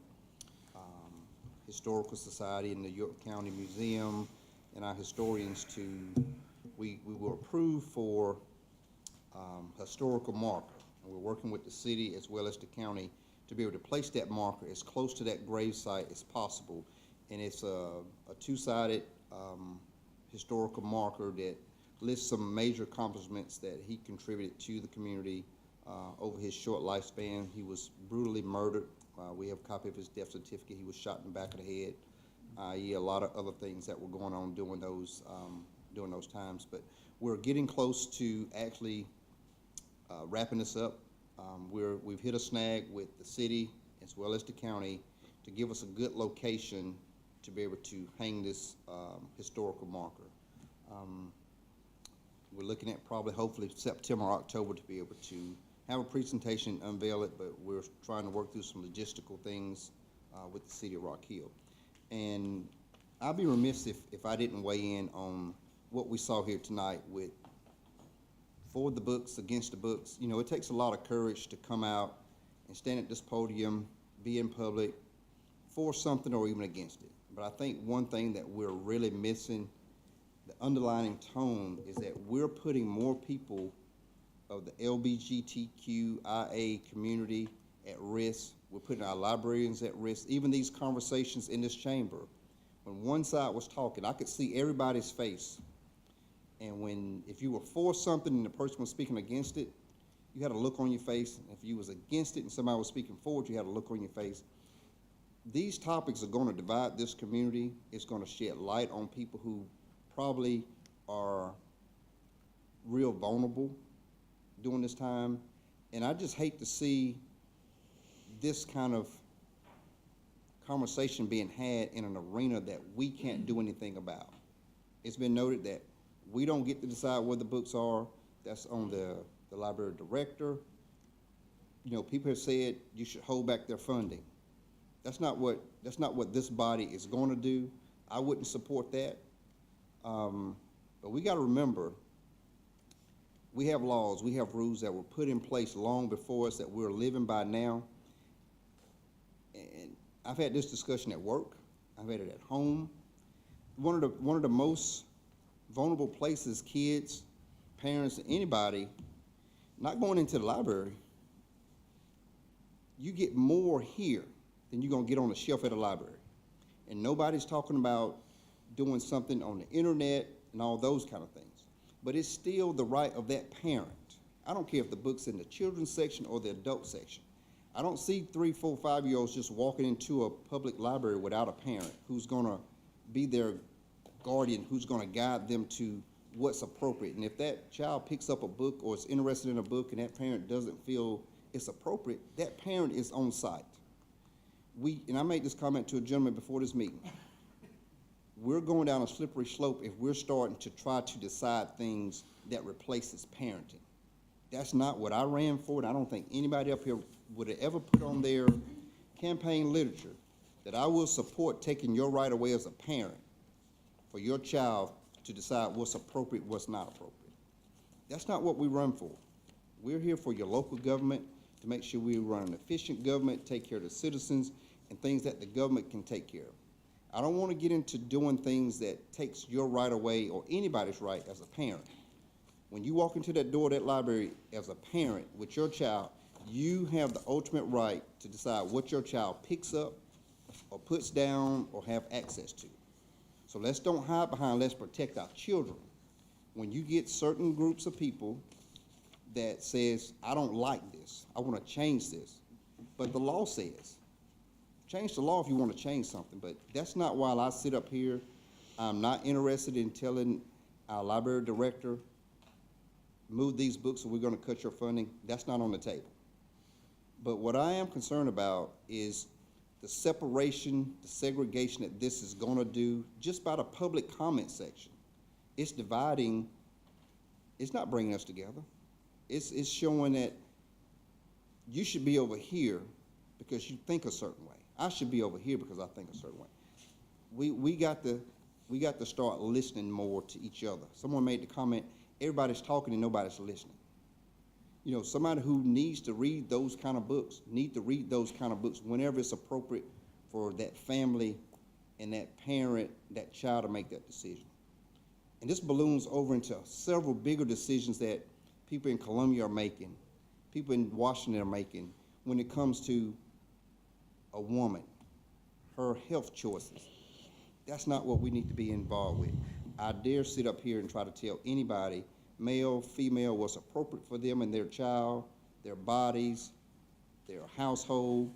Historical Society and the York County Museum and our historians we were approved for historical marker. And we're working with the city as well as the county to be able to place that marker as close to that gravesite as possible. And it's a two-sided historical marker that lists some major accomplishments that he contributed to the community over his short lifespan. He was brutally murdered. We have a copy of his death certificate. He was shot in the back of the head. A lot of other things that were going on during those times. But we're getting close to actually wrapping this up. We've hit a snag with the city as well as the county to give us a good location to be able to hang this historical marker. We're looking at probably hopefully September or October to be able to have a presentation, unveil it, but we're trying to work through some logistical things with the city of Rock Hill. And I'd be remiss if I didn't weigh in on what we saw here tonight with for the books, against the books. You know, it takes a lot of courage to come out and stand at this podium, be in public, for something or even against it. But I think one thing that we're really missing, the underlying tone, is that we're putting more people of the LGBTQIA community at risk. We're putting our librarians at risk. Even these conversations in this chamber, when one side was talking, I could see everybody's face. And if you were for something and the person was speaking against it, you had a look on your face. If you was against it and somebody was speaking for it, you had a look on your face. These topics are going to divide this community. It's going to shed light on people who probably are real vulnerable during this time. And I just hate to see this kind of conversation being had in an arena that we can't do anything about. It's been noted that we don't get to decide where the books are. That's on the library director. You know, people have said you should hold back their funding. That's not what this body is going to do. I wouldn't support that. But we got to remember, we have laws, we have rules that were put in place long before us that we're living by now. And I've had this discussion at work. I've had it at home. One of the most vulnerable places kids, parents, anybody, not going into the library, you get more here than you're going to get on the shelf at a library. And nobody's talking about doing something on the internet and all those kind of things. But it's still the right of that parent. I don't care if the book's in the children's section or the adult section. I don't see 3, 4, 5-year-olds just walking into a public library without a parent who's going to be their guardian, who's going to guide them to what's appropriate. And if that child picks up a book or is interested in a book and that parent doesn't feel it's appropriate, that parent is on site. And I made this comment to a gentleman before this meeting. We're going down a slippery slope if we're starting to try to decide things that replaces parenting. That's not what I ran for, and I don't think anybody up here would have ever put on their campaign literature that I will support taking your right away as a parent for your child to decide what's appropriate, what's not appropriate. That's not what we run for. We're here for your local government to make sure we run an efficient government, take care of the citizens, and things that the government can take care of. I don't want to get into doing things that takes your right away or anybody's right as a parent. When you walk into that door of that library as a parent with your child, you have the ultimate right to decide what your child picks up or puts down or have access to. So let's don't hide behind, let's protect our children. When you get certain groups of people that says, I don't like this, I want to change this, but the law says, change the law if you want to change something, but that's not why I sit up here. I'm not interested in telling our library director, move these books or we're going to cut your funding. That's not on the table. But what I am concerned about is the separation, the segregation that this is going to do just by the public comment section. It's dividing, it's not bringing us together. It's showing that you should be over here because you think a certain way. I should be over here because I think a certain way. We got to start listening more to each other. Someone made the comment, everybody's talking and nobody's listening. You know, somebody who needs to read those kind of books, need to read those kind of books whenever it's appropriate for that family and that parent, that child to make that decision. And this balloons over into several bigger decisions that people in Columbia are making, people in Washington are making when it comes to a woman, her health choices. That's not what we need to be involved with. I dare sit up here and try to tell anybody, male, female, what's appropriate for them and their child, their bodies, their household.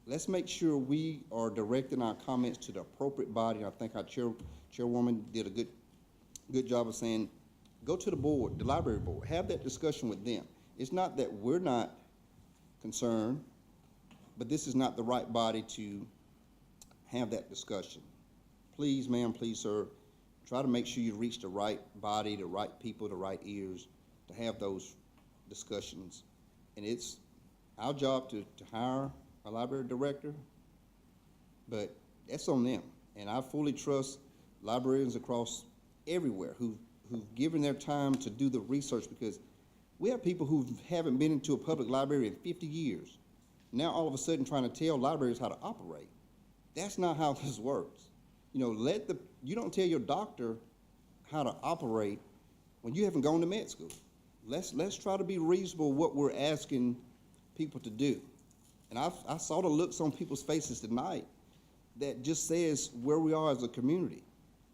Let's make sure we are directing our comments to the appropriate body. I think our chairwoman did a good job of saying, go to the board, the library board, have that discussion with them. It's not that we're not concerned, but this is not the right body to have that discussion. Please, ma'am, please, sir, try to make sure you reach the right body, the right people, the right ears to have those discussions. And it's our job to hire a library director, but that's on them. And I fully trust librarians across everywhere who've given their time to do the research, because we have people who haven't been into a public library in 50 years. Now all of a sudden trying to tell libraries how to operate. That's not how this works. You know, you don't tell your doctor how to operate when you haven't gone to med school. Let's try to be reasonable what we're asking people to do. And I saw the looks on people's faces tonight that just says where we are as a community.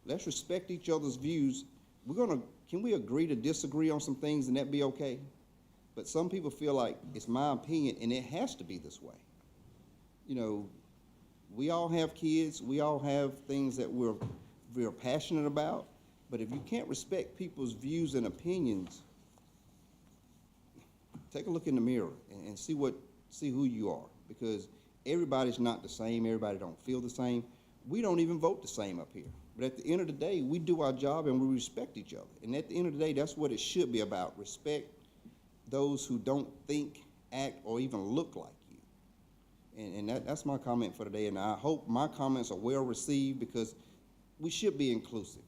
Let's respect each other's views. Can we agree to disagree on some things and that be okay? But some people feel like it's my opinion and it has to be this way. You know, we all have kids, we all have things that we're passionate about, but if you can't respect people's views and opinions, take a look in the mirror and see who you are, because everybody's not the same, everybody don't feel the same. We don't even vote the same up here. But at the end of the day, we do our job and we respect each other. And at the end of the day, that's what it should be about. Respect those who don't think, act, or even look like you. And that's my comment for today, and I hope my comments are well received, because we should be inclusive.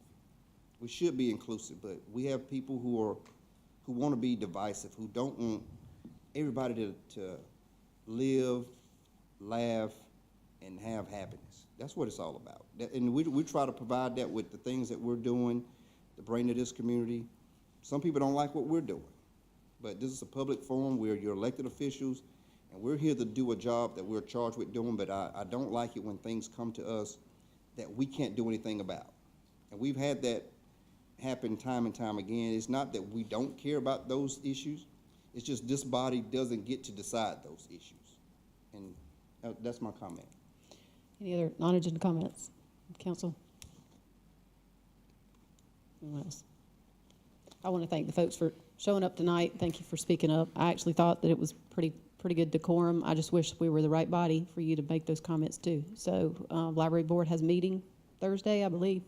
We should be inclusive, but we have people who want to be divisive, who don't want everybody to live, laugh, and have happiness. That's what it's all about. And we try to provide that with the things that we're doing to bring to this community. Some people don't like what we're doing, but this is a public forum. We're your elected officials, and we're here to do a job that we're charged with doing, but I don't like it when things come to us that we can't do anything about. And we've had that happen time and time again. It's not that we don't care about those issues. It's just this body doesn't get to decide those issues. And that's my comment. Any other non-agenda comments, council? Anyone else? I want to thank the folks for showing up tonight. Thank you for speaking up. I actually thought that it was pretty good decorum. I just wish we were the right body for you to make those comments too. So, library board has a meeting Thursday, I believe.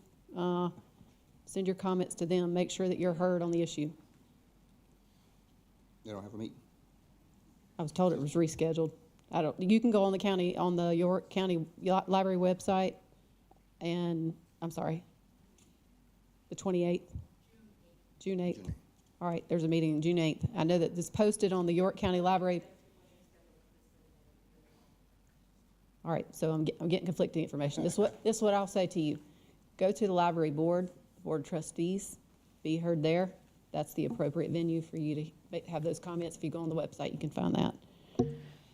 Send your comments to them. Make sure that you're heard on the issue. They don't have a meeting? I was told it was rescheduled. You can go on the York County Library website, and, I'm sorry, the 28th? June 8th. All right, there's a meeting June 8th. I know that this posted on the York County Library. All right, so I'm getting conflicting information. This is what I'll say to you. Go to the library board of trustees, be heard there. That's the appropriate venue for you to have those comments. If you go on the website, you can find that.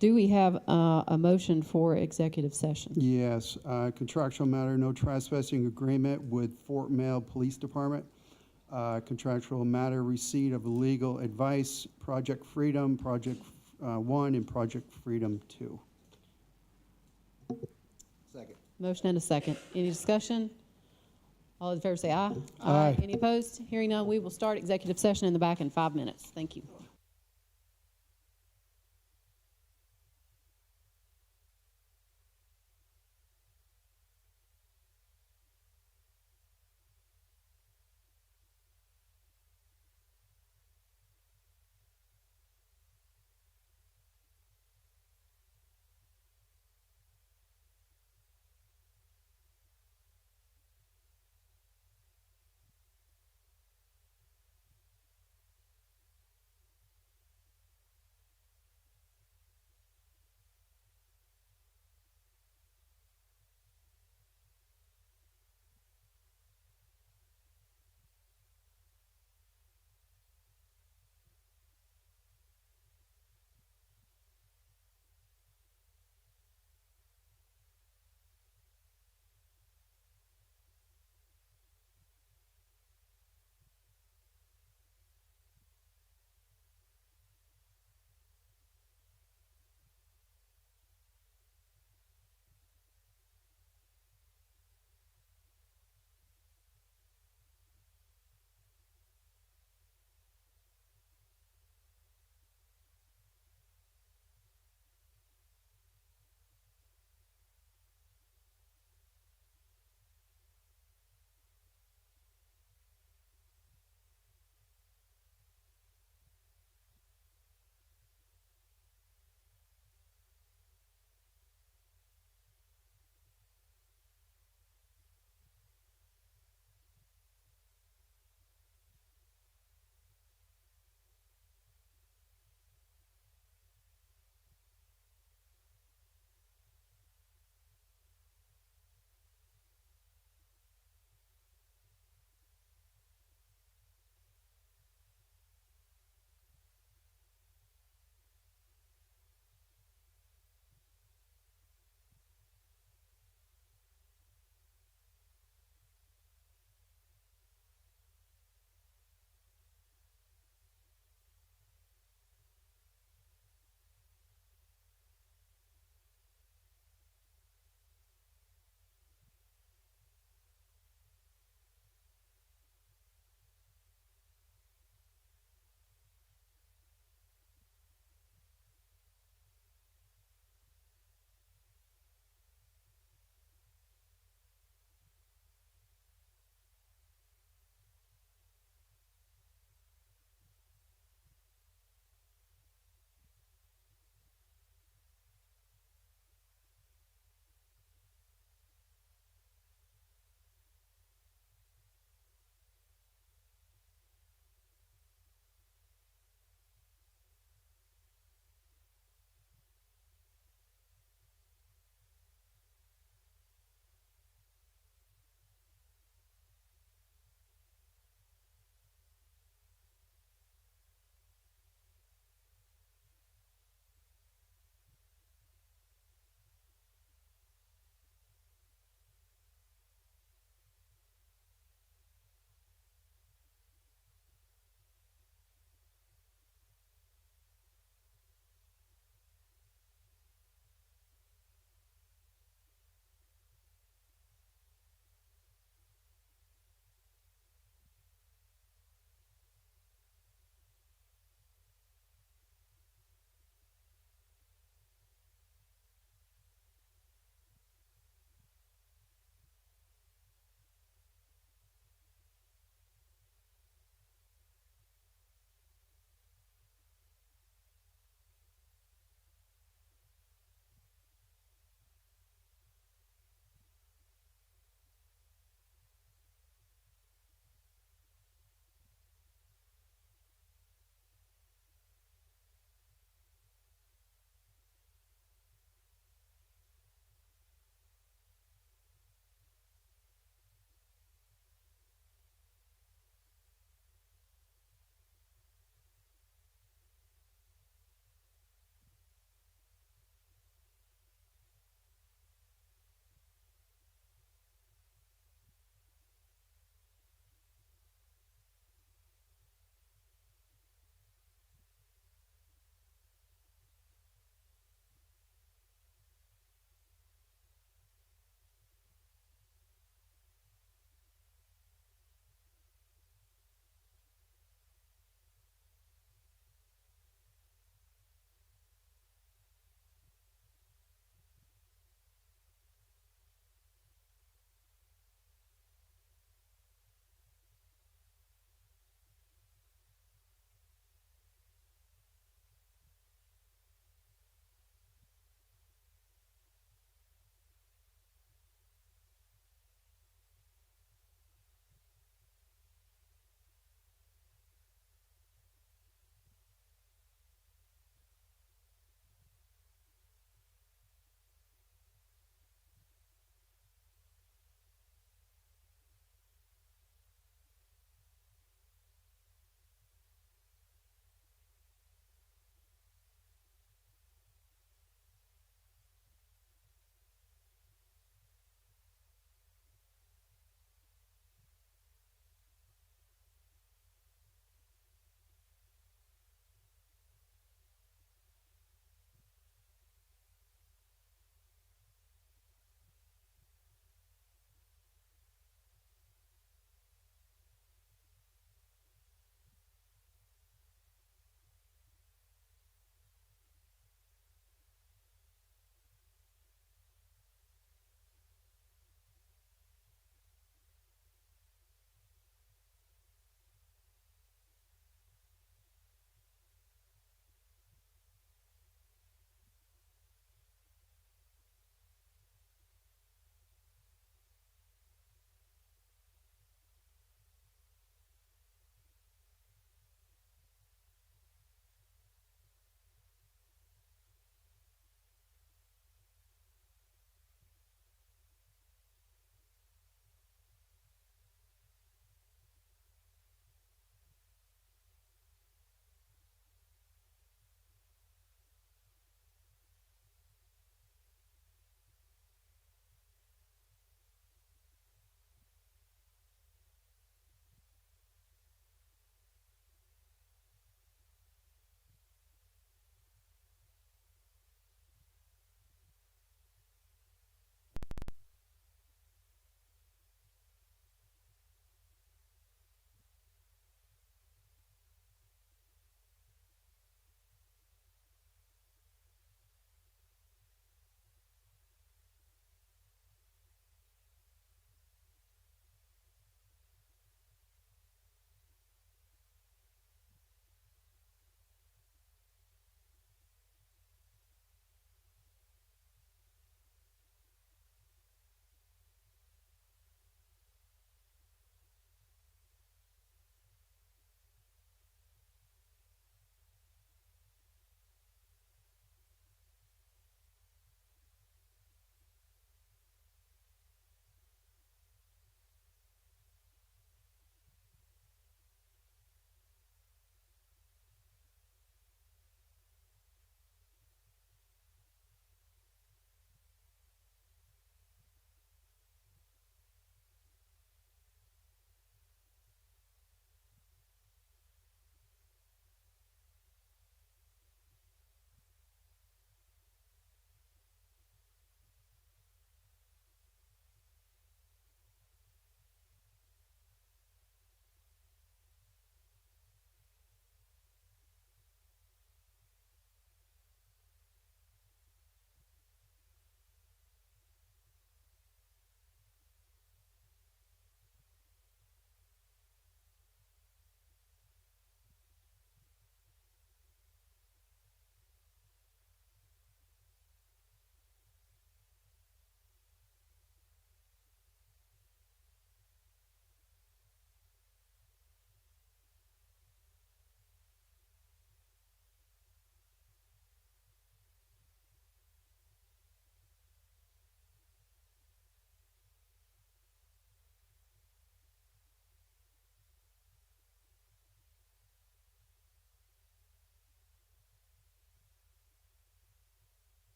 Do we have a motion for executive session? Yes, contractual matter, no trespassing agreement with Fort Mill Police Department. Contractual matter, receipt of legal advice, Project Freedom, Project 1, and Project Freedom 2. Second. Motion and a second. Any discussion? All in favor say aye. Aye. Any opposed? Hearing none, we will start executive session in the back in 5 minutes. Thank you.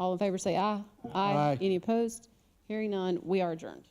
All in favor say aye. Aye. Any opposed? Hearing none, we are adjourned.